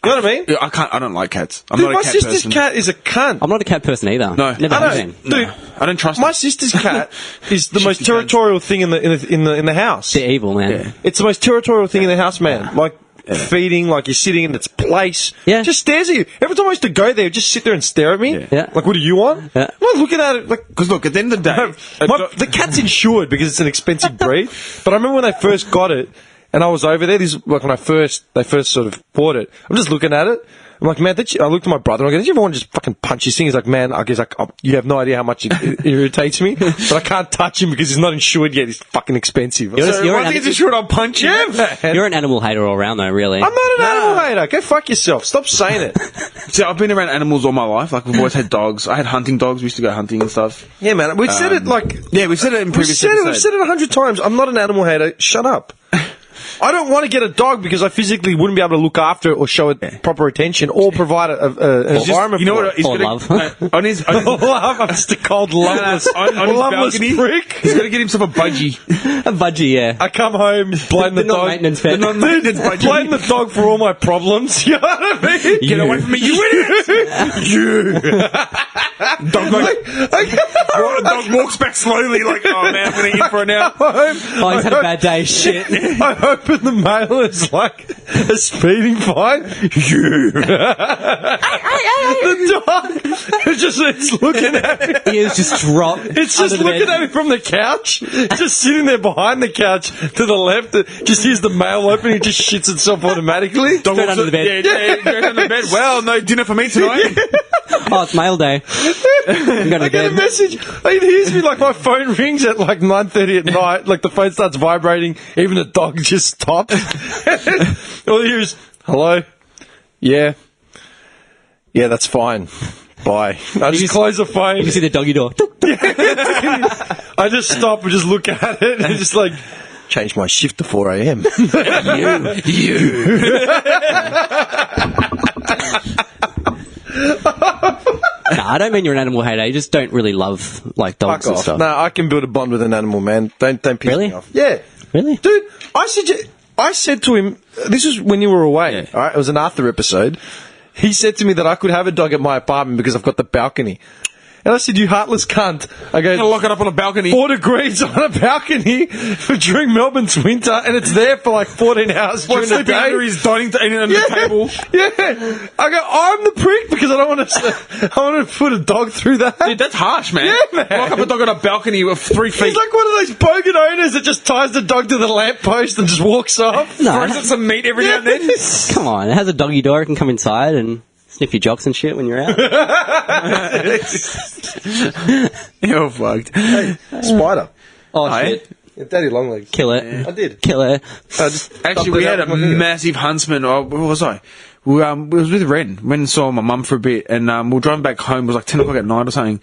You know what I mean? Yeah, I don't like cats. I'm Dude, not a my cat sister's person. cat is a cunt. I'm not a cat person either. No. Never I have know. been. Dude, I don't trust my them. sister's cat is the most Shifty territorial thing in the house. They're evil, man. It's the most territorial thing in the house, man. Like feeding, like you're sitting in its place. Yeah. Just stares at you. Every time I used to go there, it'd just sit there and stare at me. Yeah. Like, what do you want? Yeah. I'm not looking at it like. Because look, at the end of the day, The cat's insured because it's an expensive breed. But I remember when they first got it, and I was over there. This like when they first sort of bought it. I'm just looking at it. I'm like, man, I looked at my brother and I go, did you ever want to just fucking punch this thing? He's like, man, I guess you have no idea how much it irritates me, but I can't touch him because he's not insured yet. He's fucking expensive. You're once he gets insured, I'll punch you. Yeah, man. You're an animal hater all around, though, really. I'm not an animal hater. Go fuck yourself. Stop saying it. See, I've been around animals all my life. Like, we've always had dogs. I had hunting dogs. We used to go hunting and stuff. Yeah, man. We've said it like. Yeah, we've said it in We've previous said it episodes. 100 times. I'm not an animal hater. Shut up. I don't want to get a dog because I physically wouldn't be able to look after it or show it proper attention or provide an environment You know for what? it. He's Or gonna, love. on his Love, I'm just a cold, loveless, on his loveless balcony, prick. he's gonna get himself a budgie. A budgie, yeah. I come home, blame the The dog. non-maintenance pet. The non-maintenance budgie. Blame the dog for all my problems. You know what I mean? Get away from me, you idiot! You. Dog, dog walks back slowly, like, oh man, I'm gonna eat for an hour. Oh, he's had a bad day. Shit. I open the mail, it's like a speeding fine. You. The dog is it's looking at me. Ears just drop. It's just under the looking bed. at me from the couch, just sitting there behind the couch to the left. It just hears the mail open, it just shits itself automatically. Dog Straight walks under the bed. Yeah, goes under the bed. Well, no dinner for me tonight. Oh, it's mail day. I'm going to I get a bed. message. It hears me like my phone rings at like 9:30 at night. Like the phone starts vibrating. Even the dog just stops. All you hear is, hello? Yeah. Yeah, that's fine. Bye. I just close the phone. You can see the doggy door. I just stop and just look at it and just like, change my shift to 4 a.m. No, I don't mean you're an animal hater. You just don't really love, like, dogs Fuck and off. stuff. No, I can build a bond with an animal, man. Don't piss Really? me off. Yeah. Really? Dude, I said to him, this was when you were away, all right? It was an Arthur episode. He said to me that I could have a dog at my apartment because I've got the balcony. And I said, you heartless cunt. I go, Gonna lock it up on a balcony. 4 degrees on a balcony during Melbourne's winter, and it's there for like 14 hours during the Sleeping day. under his dining under the table. Yeah. I go, I'm the prick because I don't want to put a dog through that. Dude, that's harsh, man. Yeah, man. Lock up a dog on a balcony with 3 feet. He's like one of those bogan owners that just ties the dog to the lamppost and just walks off. No. throws it some meat every now and then. Come on. It has a doggy door. It can come inside and sniff your jocks and shit when you're out. You're fucked. Spider. Oh, Hey. shit. Daddy Longlegs. Kill it. I did. Kill it. Actually, we had a massive huntsman. Oh, where was I? We was with Ren. Went and saw my mum for a bit, and we were driving back home. It was like 10 o'clock at night or something.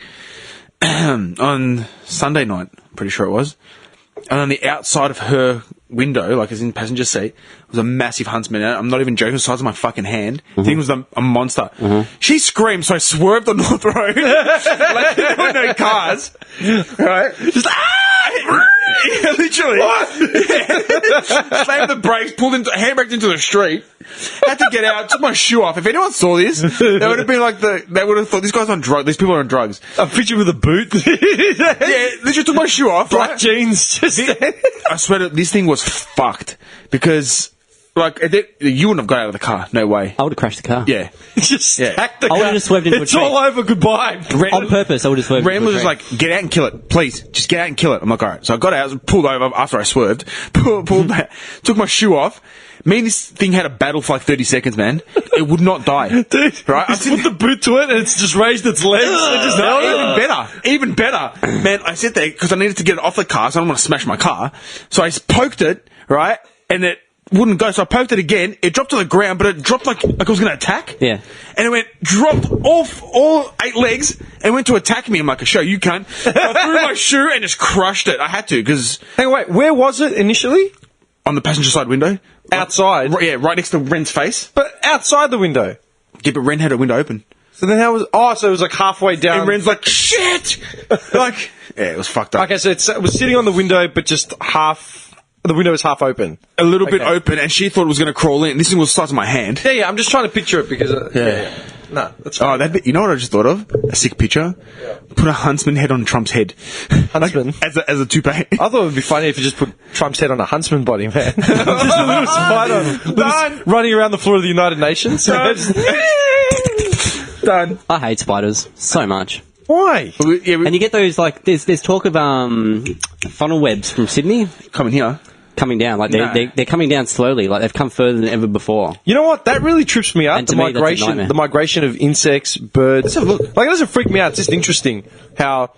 On Sunday night, pretty sure it was. And on the outside of her window, like as in passenger seat, was a massive huntsman. I'm not even joking, the size of my fucking hand. The thing was a monster. She screamed, so I swerved on North Road. Like, there were no cars. Right? Just, yeah, literally. Slammed the brakes, handbraked into the street. Had to get out, took my shoe off. If anyone saw this, they would have been like they would have thought, this guy's on drugs, these people are on drugs. A picture with a boot. Yeah, literally took my shoe off. Black right? jeans. Just I swear to, this thing was fucked. Because, like, you wouldn't have got out of the car. No way. I would have crashed the car. Yeah. just stacked the I would car. have just swerved into a It's tree. all over, goodbye. On purpose, I would have swerved Ram into a was tree. just like, get out and kill it, please. Just get out and kill it. I'm like, alright. So I got out, pulled over after I swerved, pulled back, took my shoe off. Me and this thing had a battle for like 30 seconds, man. It would not die. Dude, right? I put the boot to it and it's just raised its legs. It just Even better. Man, I sat there because I needed to get it off the car, so I don't want to smash my car. So I poked it, right? And it wouldn't go, so I poked it again. It dropped to the ground, but it dropped like it was going to attack. Yeah. And it dropped off all 8 legs and went to attack me. I'm like, show you cunt. I threw my shoe and just crushed it. I had to, because Hey, wait, where was it initially? on the passenger side window. Outside? Right, yeah, right next to Ren's face. But outside the window. Yeah, but Ren had a window open. So then how was... Oh, so it was like halfway down. And Ren's like, shit! Like, yeah, it was fucked up. Okay, so it was sitting on the window, but just half... The window was half open. A little bit Okay. open, and she thought it was going to crawl in. This thing was the size of my hand. Yeah, I'm just trying to picture it because... yeah. No, that's Oh, fine. that'd be, you know what I just thought of? A sick picture. Put a huntsman head on Trump's head. Huntsman? Like, as a toupee. I thought it would be funny if you just put Trump's head on a huntsman body, man. Just a little spider Done. running around the floor of the United Nations. Done. Done. I hate spiders so much. Why? Yeah, And you get those, like, there's talk of funnel webs from Sydney coming here. coming down. Like, they're coming down slowly. Like, they've come further than ever before. You know what? That really trips me out. And to me, that's a nightmare. The migration of insects, birds. Let's have a look. Like, it doesn't freak me out. It's just interesting how,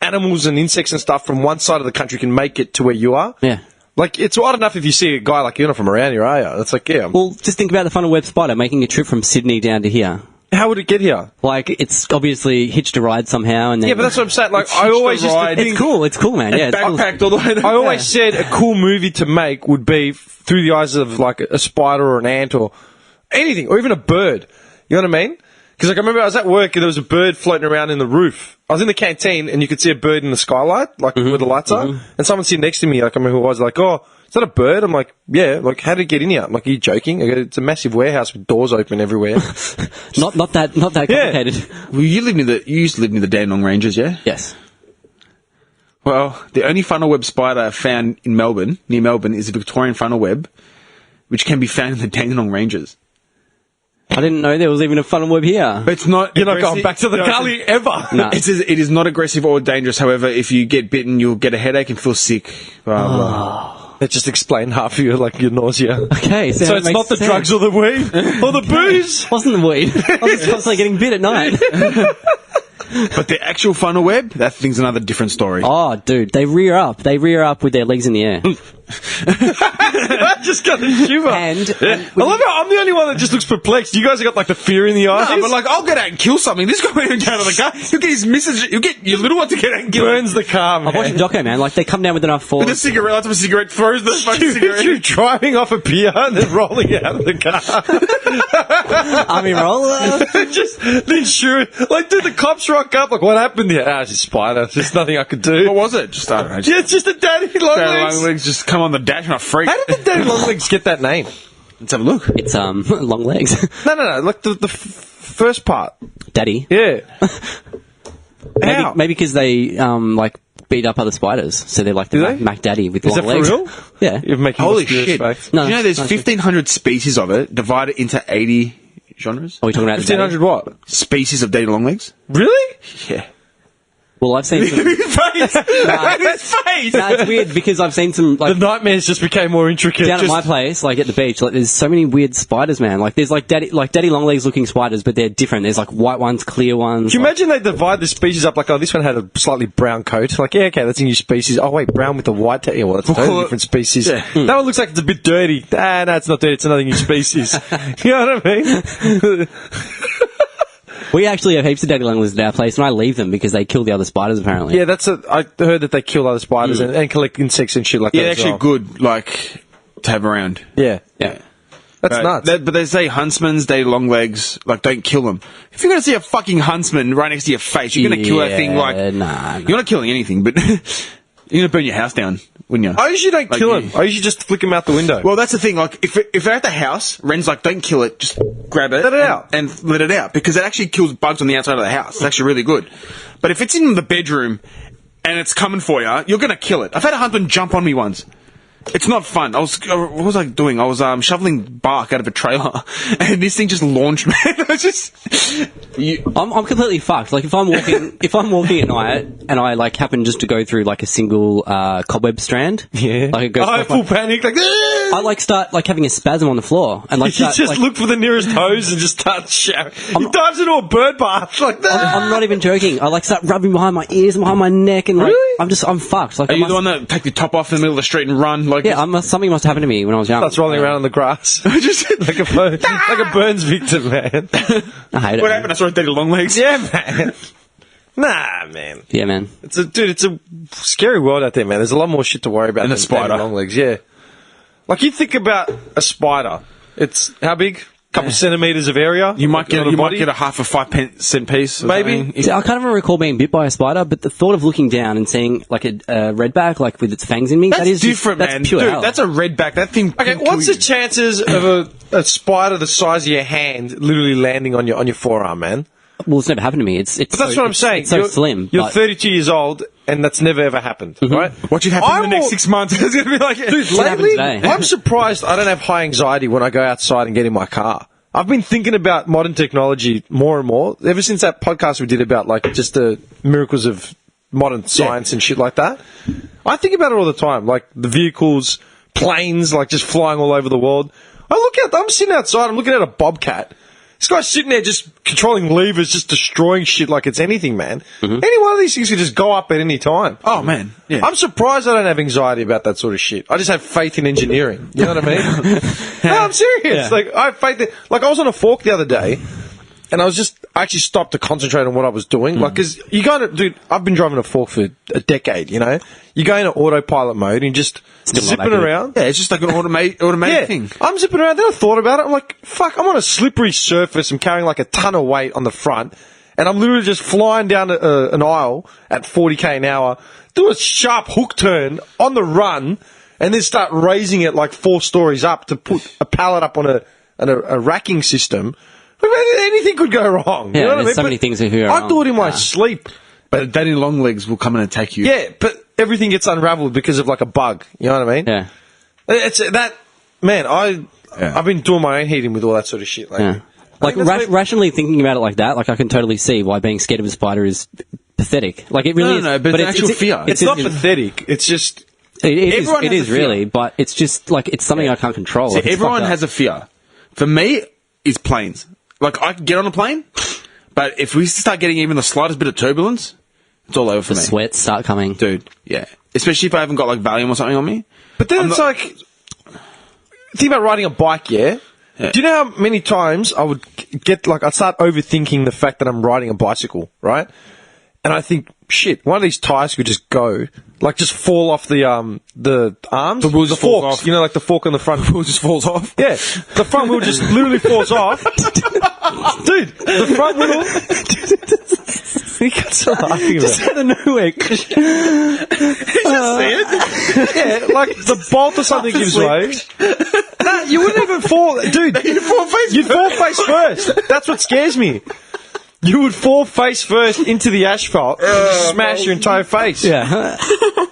animals and insects and stuff from one side of the country can make it to where you are. Yeah. Like, it's odd enough if you see a guy like, you're not from around here, are you? It's like, yeah. Well, just think about the funnel web spider making a trip from Sydney down to here. How would it get here? Like, it's obviously hitched a ride somehow, and then... Yeah, but that's what I'm saying. Like, It's I hitched always a used to ride. think... It's cool, man. Yeah, it's cool. Backpacked all the way. I always said a cool movie to make would be through the eyes of like a spider or an ant or anything, or even a bird. You know what I mean? Because like I remember I was at work and there was a bird floating around in the roof. I was in the canteen and you could see a bird in the skylight, like where the lights are. And someone sitting next to me, like I remember who was like, "Oh, is that a bird?" I'm like, "Yeah." Like, how did it get in here? I'm like, "Are you joking?" I go, "It's a massive warehouse with doors open everywhere." Not that complicated. Well, you used to live near the Dandenong Ranges, yeah? Yes. Well, the only funnel web spider found in Melbourne, near Melbourne, is a Victorian funnel web, which can be found in the Dandenong Ranges. I didn't know there was even a funnel web here. But it's not. You're not aggressive- going back to the No, gully ever. No. It says it is not aggressive or dangerous. However, if you get bitten, you'll get a headache and feel sick. Blah, blah. That just explained half of your nausea. Okay, So that it's makes not the sense. drugs or the weed or the booze. Wasn't the weed. I was just constantly getting bit at night. But the actual funnel web, that thing's another different story. Oh, dude, they rear up. They rear up with their legs in the air. I just got a shiver. And I love how I'm the only one that just looks perplexed. You guys have got like the fear in the eyes. No, but like, I'll get out and kill something. This guy won't even go out of the car. He'll get his missus, he'll get your little one to get out and kill him. burns the car, man. I'm watching Doco, man. Like, they come down with enough force. With a cigarette, lights up a cigarette, throws the fucking cigarette. You driving off a pier and then rolling out of the car. Army roll. Just the insurance. Like, dude, the cops rock up. Like, what happened here? Ah, it's a spider. There's nothing I could do. What was it? Just, I don't know. Yeah, it's just a daddy long Daddy legs. long legs just come on the dash and I freak. How did the daddy long legs get that name? Let's have a look. It's, long legs. No. Like the first part. Daddy. Yeah. How? Maybe because they, like, beat up other spiders. So they're like the Do they? Mac Daddy with Is long that for legs. real? Yeah. You're making Holy mysterious shit. facts. No, Do you know there's no, 1,500 species of it, divided into 80 genres? Are we talking about the daddy? 1500 what? Species of daddy long legs? Really? Yeah. Well, I've seen some... His face! His face! No, it's weird because I've seen some, The like, nightmares just became more intricate. down at my place, like at the beach, like there's so many weird spiders, man. Like there's like daddy longlegs looking spiders, but they're different. There's like white ones, clear ones. Can you like- imagine they divide the species up like, oh, this one had a slightly brown coat. Like, yeah, okay, that's a new species. Oh, wait, brown with a white tail. Well, that's a totally different species. Yeah. That one looks like it's a bit dirty. Ah, no, it's not dirty. It's another new species. You know what I mean? We actually have heaps of daddy longlegs at our place, and I leave them because they kill the other spiders, apparently. Yeah, I heard that they kill other spiders and collect insects and shit like Yeah, that. they're as actually well. good, like, to have around. Yeah. Yeah. That's nuts. But they say huntsmen's, they long legs, like, don't kill them. If you're going to see a fucking huntsman right next to your face, you're going to kill that thing, like... Nah. You're not killing anything, but you're going to burn your house down, wouldn't you? I usually don't Like kill you. them. I usually just flick them out the window. Well, that's the thing. Like, if they're at the house, Ren's like, don't kill it, just grab it, Let it out. and let it out, because it actually kills bugs on the outside of the house. It's actually really good. But if it's in the bedroom and it's coming for you, you're gonna kill it. I've had a huntsman jump on me once. It's not fun. What was I doing? I was shoveling bark out of a trailer, and this thing just launched, man. I just, I'm completely fucked. Like if I'm walking at night and I like happen just to go through like a single cobweb strand, yeah. like it goes. I full panic. Like, I like start like having a spasm on the floor and like you start, just like, look for the nearest hose and just start shouting. He dives into a bird bath. Like, I'm not even joking. I like start rubbing behind my ears and behind my neck and like Really? I'm fucked. Like are I you must- the one that take the top off in the middle of the street and run? Like, Yeah, something must have happened to me when I was young. Starts rolling around on the grass. just like a Burns victim, man. I hate it. what man. happened? I saw Daddy Longlegs. Yeah, man. Nah, man. Yeah, man. It's a scary world out there, man. There's a lot more shit to worry about And a than spider. long legs. Yeah. Like you think about a spider. It's how big? Couple centimeters of area. You might get on a body? a half a 5-cent piece, or Maybe. something. See, I can't even recall being bit by a spider, but the thought of looking down and seeing like a redback, like with its fangs in me, That's that is different, that's man. pure Dude, hell. that's a redback. That thing. Okay, can what's kill the chances of a spider the size of your hand literally landing on your forearm, man? Well, it's never happened to me. It's But that's what I'm saying. It's so slim. You're but 32 years old, and that's never ever happened, right? What should happen in the I'm next all- 6 months? It's going to be like, Dude, happen lately, today. I'm surprised I don't have high anxiety when I go outside and get in my car. I've been thinking about modern technology more and more ever since that podcast we did about like just the miracles of modern science and shit like that. I think about it all the time, like the vehicles, planes, like just flying all over the world. I'm sitting outside, I'm looking at a bobcat. This guy's sitting there just controlling levers, just destroying shit like it's anything, man. Any one of these things could just go up at any time. oh man, yeah. I'm surprised I don't have anxiety about that sort of shit. I just have faith in engineering. You know what I mean? No, I'm serious. Yeah. Like, I have faith in, like, I was on a fork the other day, and I actually stopped to concentrate on what I was doing. Like, cause you go into, dude, I've been driving a fork for a decade, you know? You go into autopilot mode and just Still not zipping that good. around. Yeah, it's just like an automated Yeah, thing. I'm zipping around. Then I thought about it. I'm like, fuck, I'm on a slippery surface. I'm carrying like a ton of weight on the front. And I'm literally just flying down an aisle at 40k an hour, do a sharp hook turn on the run, and then start raising it like 4 stories up to put a pallet up on a racking system. Anything could go wrong. Yeah, you know what I there's mean? so But many things that could go I wrong. thought in my Yeah. sleep. But Daddy Longlegs will come and attack you. Yeah, but everything gets unraveled because of like a bug. You know what I mean? Yeah. It's that, man, I've been doing my own heating with all that sort of shit lately. Yeah. Like rationally thinking about it like that, like I can totally see why being scared of a spider is pathetic. Like it really No, is. but it's actual fear. It's not pathetic. It's just Everyone It has is a fear. really, but it's just like it's something I can't control. See, Like, it's everyone fucked up. has a fear. For me, it's planes. Like, I can get on a plane, but if we start getting even the slightest bit of turbulence, it's all over for the me. sweats start coming. Dude, yeah. Especially if I haven't got, like, Valium or something on me. But then I'm it's not- like, think about riding a bike, yeah? Yeah. Do you know how many times I would get, like, I'd start overthinking the fact that I'm riding a bicycle, right? And I think, shit, one of these tires could just go, like, just fall off the arms. The wheel just falls forks, off. you know, like the fork on the front. It just falls off. Yeah, the front wheel just literally falls off. Dude, the front wheel... You can't stop laughing about it. Out of nowhere. Yeah, like the bolt or something gives way. Nah, you wouldn't even fall, dude. You'd fall face first. That's what scares me. You would fall face first into the asphalt and just smash your entire face. Yeah.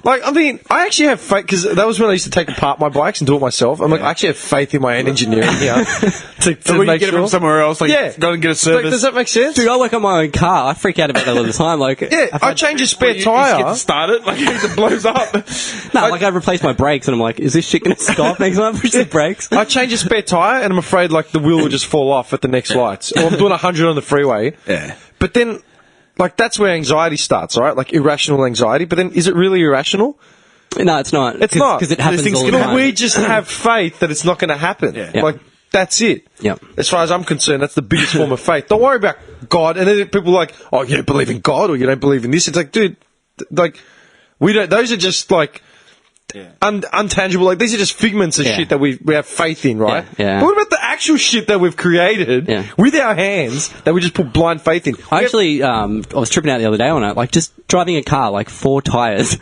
Like, I mean, I actually have faith, because that was when I used to take apart my bikes and do it myself. I'm like, I actually have faith in my own engineering here. to So when you make get it sure. from somewhere else, like, Yeah. go and get a Like, service. does that make sense? Dude, I work on my own car. I freak out about that all the time. Like, Yeah, I change a spare you tyre. get to start it, like, it blows up. no, like I replace my brakes and I'm like, is this shit going to stop next time I push the brakes? I change a spare tyre and I'm afraid like the wheel will just fall off at the next lights. Or I'm doing 100 on the freeway. Yeah. But then, like, that's where anxiety starts, right? Like, irrational anxiety. But then, is it really irrational? No, it's not. It's not. Because it happens Things all the but time. we just have faith that it's not going to happen. Yeah. Like, that's it. Yep. As far as I'm concerned, that's the biggest form of faith. Don't worry about God. And then people are like, oh, you don't believe in God or you don't believe in this. It's like, dude, like, we don't, those are just like, untangible. Like, these are just figments of shit that we have faith in, right? Yeah. But what about the actual shit that we've created with our hands that we just put blind faith in? I actually, I was tripping out the other day on it, like just driving a car, like 4 tyres,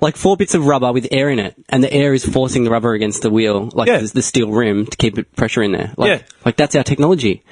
like 4 bits of rubber with air in it, and the air is forcing the rubber against the wheel, like the steel rim to keep it pressure in there. Like, like that's our technology.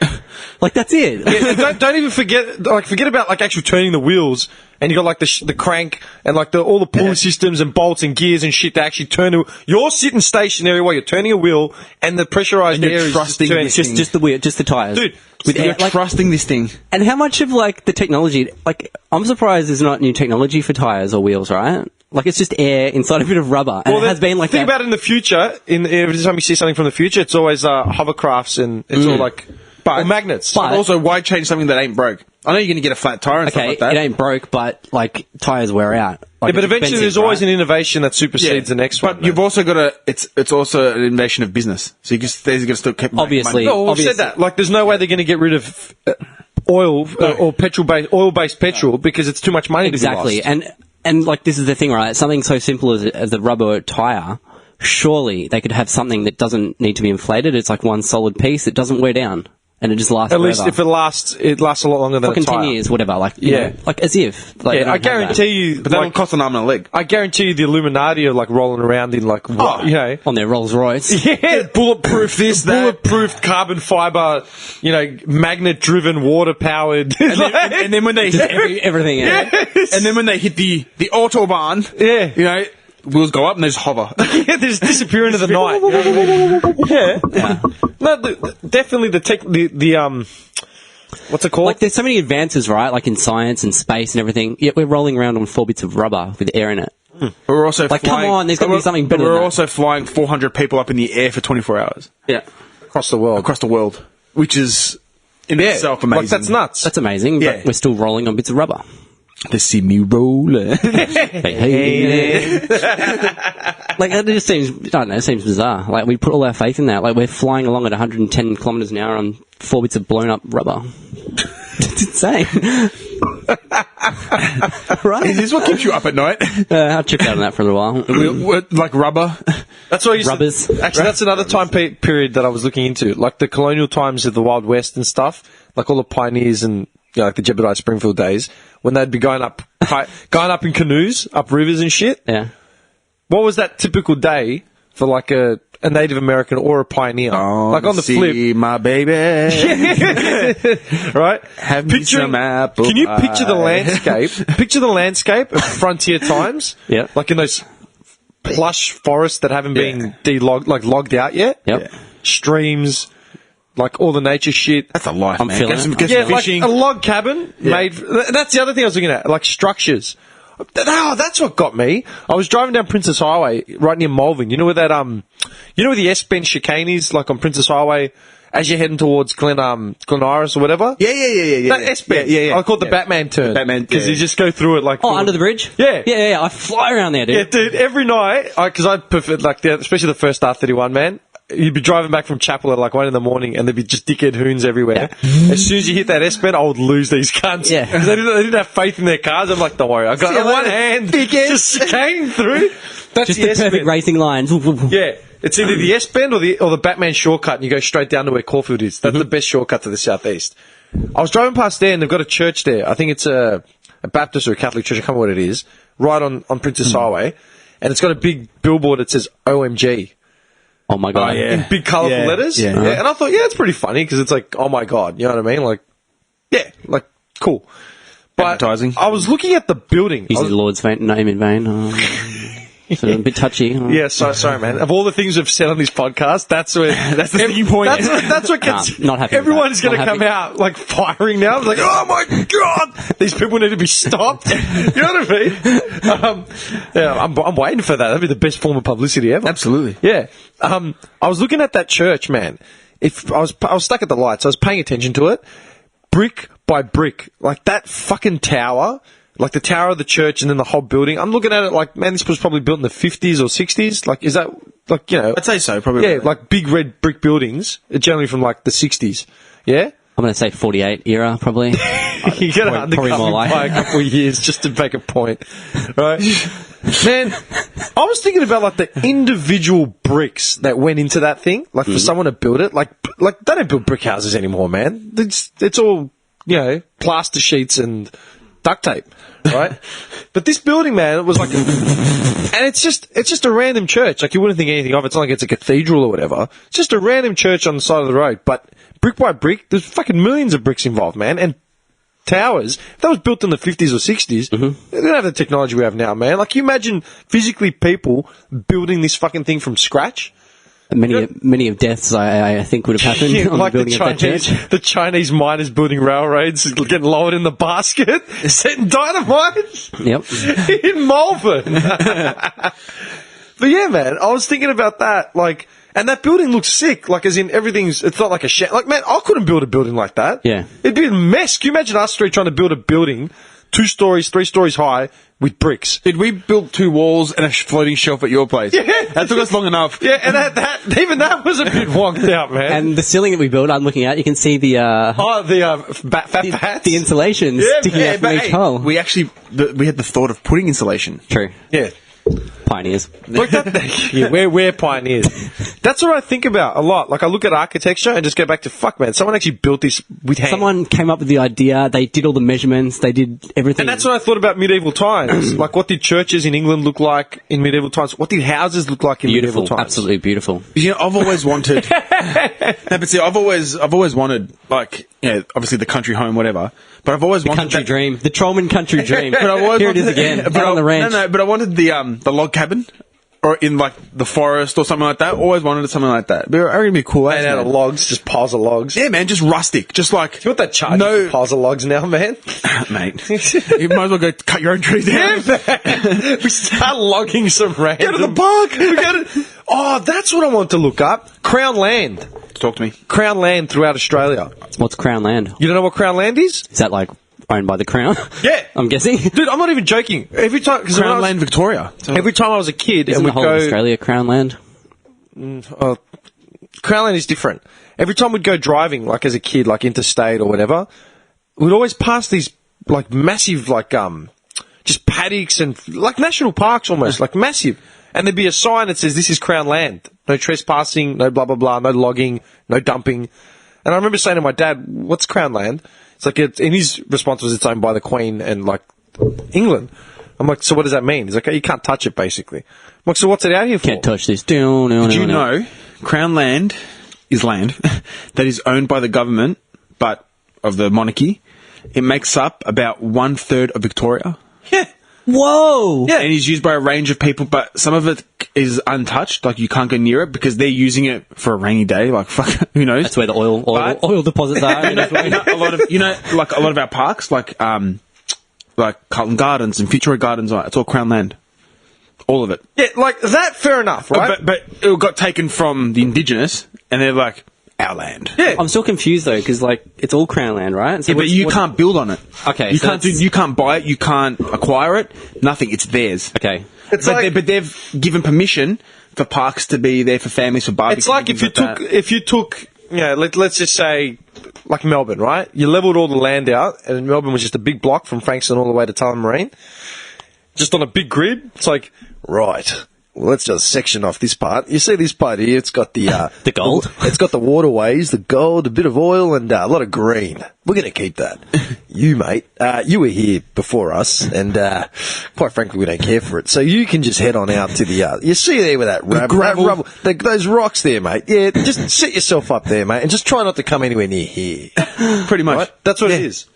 Like that's it. Yeah, don't even forget about like actually turning the wheels, and you got like the crank and like all the pulley systems and bolts and gears and shit to actually turn the. You're sitting stationary while you're turning a wheel, and the pressurized And you're air is trusting turning. this just the wheel, just the tyres. Dude, with You're air, like, trusting this thing. and how much of like the technology, like I'm surprised there's not new technology for tyres or wheels, right? Like it's just air inside a bit of rubber, and it has been like think that. about it in the future. Every time you see something from the future, it's always hovercrafts and it's all like or magnets. but- Also, why change something that ain't broke? I know you're going to get a flat tire and stuff Okay, like that. it ain't broke, but like tyres wear out. Like, Yeah, but it's eventually expensive, there's always right? an innovation that supersedes the next one. But you've also got to. It's also an innovation of business. So you can they're going to still keep making Obviously. money. No, we've obviously. said that. Like, there's no way they're going to get rid of oil or oil-based petrol because it's too much money Exactly, to be lost. and like this is the thing, right? Something so simple as a rubber tyre. Surely they could have something that doesn't need to be inflated. It's like one solid piece. It doesn't wear down, and it just lasts. At forever. least if it lasts a lot longer than fucking a tire. 10 years, whatever. Like you Yeah. know, like as if. Like, they Yeah, don't I have that. guarantee you. But that'll like, cost an arm and a leg. I guarantee you, the Illuminati are like rolling around in like, you know, on their Rolls Royce. yeah, bulletproof this, bulletproof carbon fiber, you know, magnet-driven, water-powered. And then when they Just everything. Yeah. and then when they hit the autobahn, you know, wheels go up and they just hover. Yeah, they just disappear into the night. You know what I mean? Yeah. No, definitely the what's it called? Like there's so many advances, right? Like in science and space and everything. Yet we're rolling around on 4 bits of rubber with air in it. We're also Like, come flying, on, there's gotta be something better We're than that. also flying 400 people up in the air for 24 hours Yeah. across the world. across the world, which is in itself amazing. Like, that's nuts. That's amazing, Yeah. but we're still rolling on bits of rubber. They see me rolling. Like that just seems, I don't know, it seems bizarre. Like we put all our faith in that. Like we're flying along at 110 kilometers an hour on 4 bits of blown up rubber. It's insane. Right? Is this what keeps you up at night? I tripped out on that for a little while. We're like rubber. That's what I used Rubbers. to, actually, that's another time period that I was looking into, like the colonial times of the Wild West and stuff, like all the pioneers and like the Jebediah Springfield days, when they'd be going up in canoes, up rivers and shit. Yeah. What was that typical day for like a Native American or a pioneer? Like on the see flip, my baby. right? Have me some apple Can you picture the pie. landscape? Picture the landscape of frontier times. Yeah. Like in those plush forests that haven't been logged out yet. Yep. Streams, like all the nature shit. That's a life, I'm man. feeling Get it. some Like fishing. a log cabin made. That's the other thing I was looking at, like structures. Oh, that's what got me. I was driving down Princess Highway right near Malvern. You know where that you know where the S-Bend chicane is, like on Princess Highway, as you're heading towards Glen Iris or whatever. Yeah. That S-Bend. Yeah. I call it the Batman turn. The Batman, because yeah. you just go through it like. Oh, under the bridge? Yeah. Yeah. I fly around there, dude. Yeah, dude. Every night, because I prefer like especially the first R31, man. You'd be driving back from chapel at like 1 a.m, and there'd be just dickhead hoons everywhere. As soon as you hit that S-Bend, I would lose these cunts. Yeah. Because they didn't have faith in their cars. I'm like, don't worry, I got See you one later, hand dickhead. just chicaning through. That's Just the the perfect S-Bend. racing lines. Yeah. It's either the S-Bend or the Batman shortcut, and you go straight down to where Caulfield is. That's the best shortcut to the southeast. I was driving past there, and they've got a church there. I think it's a Baptist or a Catholic church. I can't remember what it is. Right on Princess Highway. And it's got a big billboard that says OMG. Oh my god. In big colourful letters. Yeah. And I thought, it's pretty funny because it's like, oh my God, you know what I mean? Like, yeah, like, cool. But Advertising. I was looking at the building. Using the Lord's name in vain. Sort of a bit touchy. Yeah, sorry, man. Of all the things we've said on this podcast, that's where That's the sticking point. That's what gets. Not happy with Everyone's that. going to Not come happy. out like firing now. It's like, oh my god, these people need to be stopped. You know what I mean? Yeah, I'm waiting for that. That'd be the best form of publicity ever. Absolutely. Yeah. I was looking at that church, man. If I was stuck at the lights, I was paying attention to it, brick by brick, like that fucking tower. Like the tower of the church and then the whole building. I'm looking at it like, man, this was probably built in the 50s or 60s. Like, is that, like, you know. I'd say so, probably. Yeah, like big red brick buildings, generally from like the 60s. Yeah? I'm going to say 48 era, probably. You got to Probably undercut more me like- by a couple of years just to make a point. Right? Man, I was thinking about like the individual bricks that went into that thing. Like for someone to build it. Like they don't build brick houses anymore, man. It's all, you know, plaster sheets and duct tape, right? But this building, man, it was like, and it's just a random church. Like you wouldn't think anything of it. It's not like it's a cathedral or whatever. It's just a random church on the side of the road. But brick by brick, there's fucking millions of bricks involved, man. And towers, if that was built in the 50s or 60s, they don't have the technology we have now, man. Like you imagine physically people building this fucking thing from scratch. Many of deaths, I think, would have happened Yeah, on like the the building of that church. Chinese miners building railroads, getting lowered in the basket, setting dynamite Yep. in Malvern. But yeah, man, I was thinking about that, like, and that building looks sick, like, as in it's not like a like, man, I couldn't build a building like that. Yeah. It'd be a mess. Can you imagine us three trying to build a building 2 stories, 3 stories high with bricks? Did we build 2 walls and a floating shelf at your place? Yeah. That took us long enough. Yeah, and even that was a bit wonked out, man. And the ceiling that we built, I'm looking at, you can see the fat the insulation sticking out from each hole. We actually we had the thought of putting insulation. True. Yeah. Pioneers. Like that, yeah, we're pioneers. That's what I think about a lot. Like I look at architecture and just go back to fuck, man. Someone actually built this with hands. Someone came up with the idea, they did all the measurements, they did everything. And that's what I thought about medieval times. Like what did churches in England look like in medieval times? What did houses look like in beautiful, medieval times? absolutely beautiful. You know, I've always wanted. No, but see, I've always wanted, like, you know, obviously the country home, whatever. But I've always wanted Country that- dream. The Trollman country dream. But I've always Here it is wanted- again. But Out on the ranch. No, but I wanted the log cabin, or in like the forest or something like that. Always wanted something like that. But I reckon it'd be cool. Made out of logs, just piles of logs. Yeah, man, just rustic, just like. You know what that charge No, for piles of logs now, man? mate. You might as well go cut your own tree down. We start logging some random. Go to the park. We gotta, oh, that's what I want to look up. Crown land. Talk to me. Crown land throughout Australia. What's Crown Land? You don't know what Crown land is? Is that like owned by the Crown? Yeah. I'm guessing. Dude, I'm not even joking. Every time, because Crown Land, Victoria. every time I was a kid, Isn't and the we'd whole go. of Australia Crown Land? Crown land is different. Every time we'd go driving, like as a kid, like interstate or whatever, we'd always pass these like massive, like just paddocks and like national parks almost, like massive. And there'd be a sign that says, "This is Crown land. No trespassing, no blah blah blah, no logging, no dumping." And I remember saying to my dad, "What's Crown land?" It's like, and his response was, "It's owned by the Queen and like England." I'm like, "So what does that mean?" He's like, "You can't touch it, basically." I'm like, "So what's it out here for?" Can't touch this. No, no, Did no, you no. know Crown Land is land that is owned by the government, but of the monarchy? It makes up about 1/3 of Victoria. Yeah. Whoa! Yeah. And is used by a range of people, but some of it is untouched. Like you can't go near it because they're using it for a rainy day. Like fuck, who knows? That's where the oil deposits are. you know, a lot of like a lot of our parks, like Carlton Gardens and Fitzroy Gardens, it's all Crown land, all of it. Yeah, like that, fair enough, right? But it got taken from the Indigenous, and they're like our land. Yeah. I'm still confused though, because like it's all Crown Land, right? So Yeah, but you can't build on it. Okay, you so can't it's- you can't buy it. You can't acquire it. Nothing. It's theirs. Okay. It's but, like- but they've given permission for parks to be there for families for barbecues. It's like and if you things like took, you know, let's just say, like Melbourne, right? You leveled all the land out, and Melbourne was just a big block from Frankston all the way to Tullamarine, just on a big grid. It's like, right, well, let's just section off this part. You see this part here? It's got the The gold. It's got the waterways, the gold, a bit of oil, and a lot of green. We're going to keep that. You, mate, you were here before us, and quite frankly, we don't care for it. So you can just head on out to the. You see there with that gravel. rubble, those rocks there, mate. Yeah, just set yourself up there, mate, and just try not to come anywhere near here. that. Pretty much. Right? That's what it Yeah. is.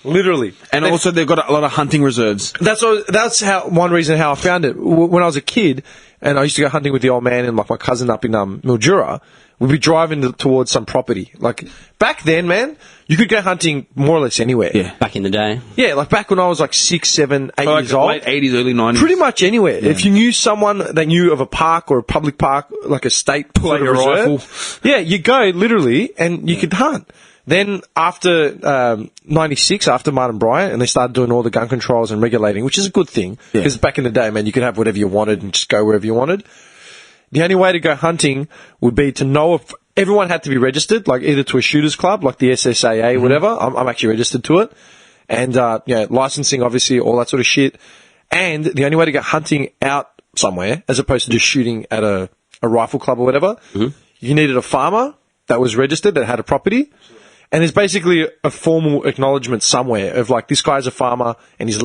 Literally. And also, they've got a lot of hunting reserves. That's how one reason how I found it. When I was a kid, and I used to go hunting with the old man and like my cousin up in Mildura, we'd be driving towards some property. Like back then, man, you could go hunting more or less anywhere. Yeah. Back in the day. Yeah, like back when I was like 6, 7, 8 Like years old. late 80s, early 90s. Pretty much anywhere. If you knew someone that knew of a park or a public park, like a state out your reserve, rifle. yeah, you go literally and you could hunt. Then after 96, after Martin Bryant, and they started doing all the gun controls and regulating, which is a good thing because back in the day, man, you could have whatever you wanted and just go wherever you wanted. The only way to go hunting would be to know if everyone had to be registered, like either to a shooters club, like the SSAA, whatever. I'm actually registered to it. And, licensing, obviously, all that sort of shit. And the only way to go hunting out somewhere, as opposed to just shooting at a rifle club or whatever, you needed a farmer that was registered, that had a property. And there's basically a formal acknowledgement somewhere of like, this guy's a farmer and he's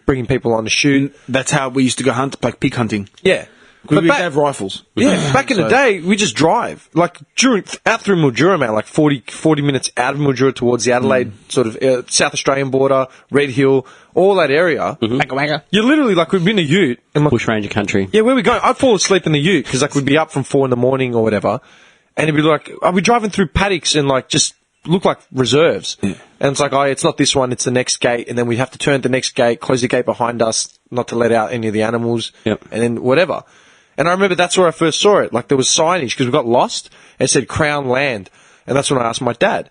bringing people on to shoot. That's how we used to go hunt, like pig hunting. Yeah. Because we back- have rifles. Yeah, back in the day, we just drive. Like, out through Mildura, man, like 40 minutes out of Mildura towards the Adelaide, sort of South Australian border, Red Hill, all that area. You're literally, like, we'd be in a ute. And like, Bushranger country. yeah, where we going? I'd fall asleep in the ute, because, like, we'd be up from 4 in the morning or whatever. And it'd be like, I'd be driving through paddocks and, like, just look like reserves. Yeah. And it's like, oh, it's not this one, it's the next gate. And then we have to turn at the next gate, close the gate behind us, not to let out any of the animals. Yep. And then whatever. And I remember that's where I first saw it. Like, there was signage, because we got lost, and it said Crown Land. And that's when I asked my dad.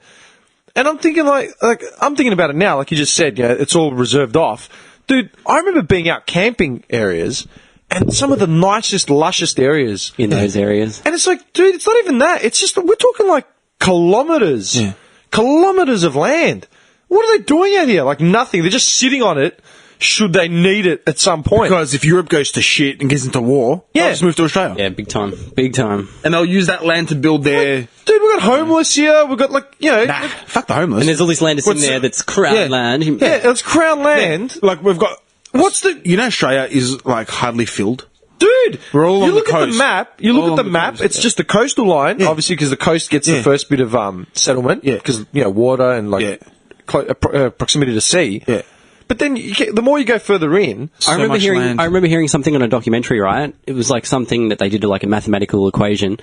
And I'm thinking, I'm thinking about it now, like you just said, you know, it's all reserved off. Dude, I remember being out camping areas, and some of the nicest, lushest areas. In those areas. And it's like, dude, it's not even that. It's just, we're talking like kilometres. Yeah. Kilometres of land. What are they doing out here? Like nothing. They're just sitting on it. Should they need it at some point? Because if Europe goes to shit and gets into war, they'll just move to Australia. Yeah, big time. Big time. And they'll use that land to build their... Dude, we've got homeless here. We've got, like, you know... Nah, fuck the homeless. And there's all this land that's in there that's crown land. Yeah, it's Crown Land. Like, we've got... What's the... You know, Australia is, like, hardly filled. Dude, We're all you on look the at the coast. map. You All look at on the the map. coast, It's just the coastal line, obviously, because the coast gets the first bit of settlement. Yeah. Because you know water and like proximity to sea. Yeah. But then the more you go further in, I remember much land. hearing something on a documentary, right? It was like something that they did like a mathematical equation.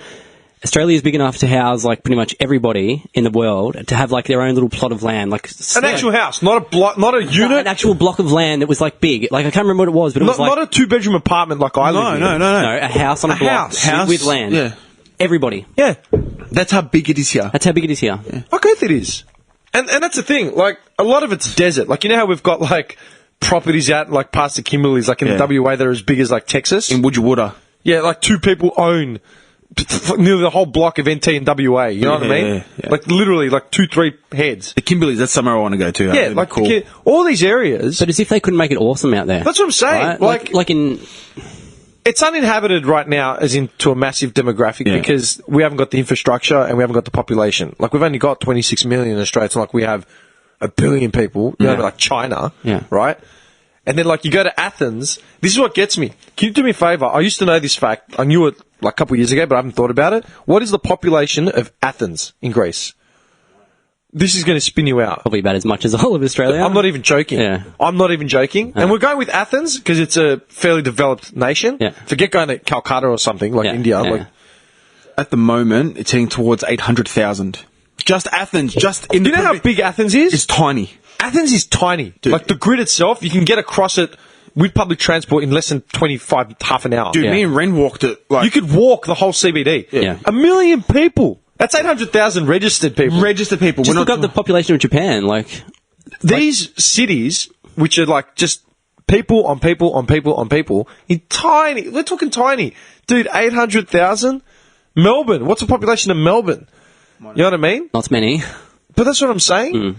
Australia is big enough to house like pretty much everybody in the world to have like their own little plot of land, like an actual house, not a block, not a unit, an actual block of land that was like big. Like I can't remember what it was, but it was like not a 2-bedroom apartment like I live in. no, a house on a block house. with land. Yeah. Everybody. Yeah, That's how big it is here. That's how big it is here. Yeah. I guess it is. And that's the thing. Like a lot of it's desert. Like you know how we've got like properties out like past the Kimberleys, like in WA, that are as big as like Texas. In Woodja. Yeah, like 2 people own nearly the whole block of NT in WA. You know what I mean? Yeah. Like literally, like 2-3 heads. The Kimberleys, that's somewhere I want to go to. Yeah, like cool. all these areas. But as if they couldn't make it awesome out there. That's what I'm saying. Right? Like in... It's uninhabited right now, as in to a massive demographic, because we haven't got the infrastructure and we haven't got the population. Like we've only got 26 million in Australia. It's not like we have 1 billion people. You know, like China, right? And then like you go to Athens. This is what gets me. Can you do me a favour? I used to know this fact. I knew it like a couple of years ago, but I haven't thought about it. What is the population of Athens in Greece? This is going to spin you out. Probably about as much as all of Australia. I'm not even joking. Yeah. I'm not even joking. And we're going with Athens because it's a fairly developed nation. Yeah. Forget going to Calcutta or something like India. Yeah. Like, At the moment, it's heading towards 800,000. Just Athens, just in do you know how big Athens is? It's tiny. Athens is tiny. Dude. Like the grid itself, you can get across it with public transport in less than half an hour. Dude, me and Ren walked it. Like, You could walk the whole CBD. Yeah. 1 million people. That's 800,000 registered people. register people. Just We're look not up the population of Japan. Like These cities, which are like just people on people on people on people, in tiny. We're talking tiny. Dude, 800,000? Melbourne. What's the population of Melbourne? You know what I mean? not many. But that's what I'm saying.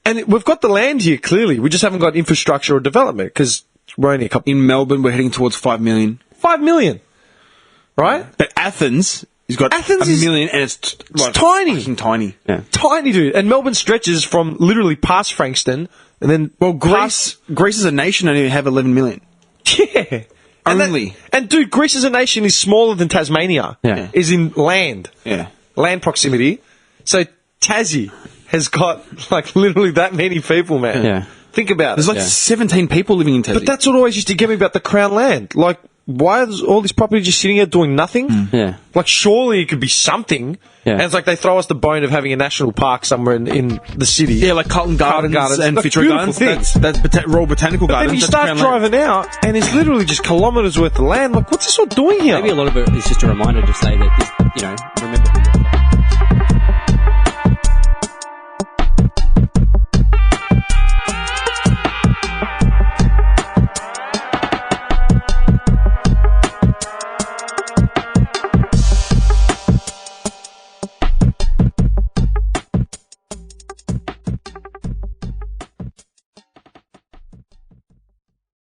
And we've got the land here, clearly. We just haven't got infrastructure or development because we're only a couple. in Melbourne, we're heading towards 5 million. 5 million. Right? But Athens has got Athens a is- million, and it's tiny. fucking tiny. Yeah. Tiny, dude. And Melbourne stretches from literally past Frankston and then. Well, Greece as a nation only have 11 million. Yeah. And Only. and dude, Greece as a nation is smaller than Tasmania. Yeah. Is in land. Yeah. Land proximity. So Tassie has got like literally that many people, man. Yeah. Think about There's it. like 17 people living in Tassie. But that's what always used to get me about the Crown land. Like, why is all this property just sitting there doing nothing? Yeah. Like, surely it could be something. Yeah. And it's like they throw us the bone of having a national park somewhere in the city. Yeah, like Carlton Gardens and Like, Fitzroy beautiful Gardens. things. That's Royal Botanical But Gardens. then you that's start Crown land. driving out, and it's literally just kilometres worth of land. Like, what's this all doing here? Maybe a lot of it is just a reminder to say that, remember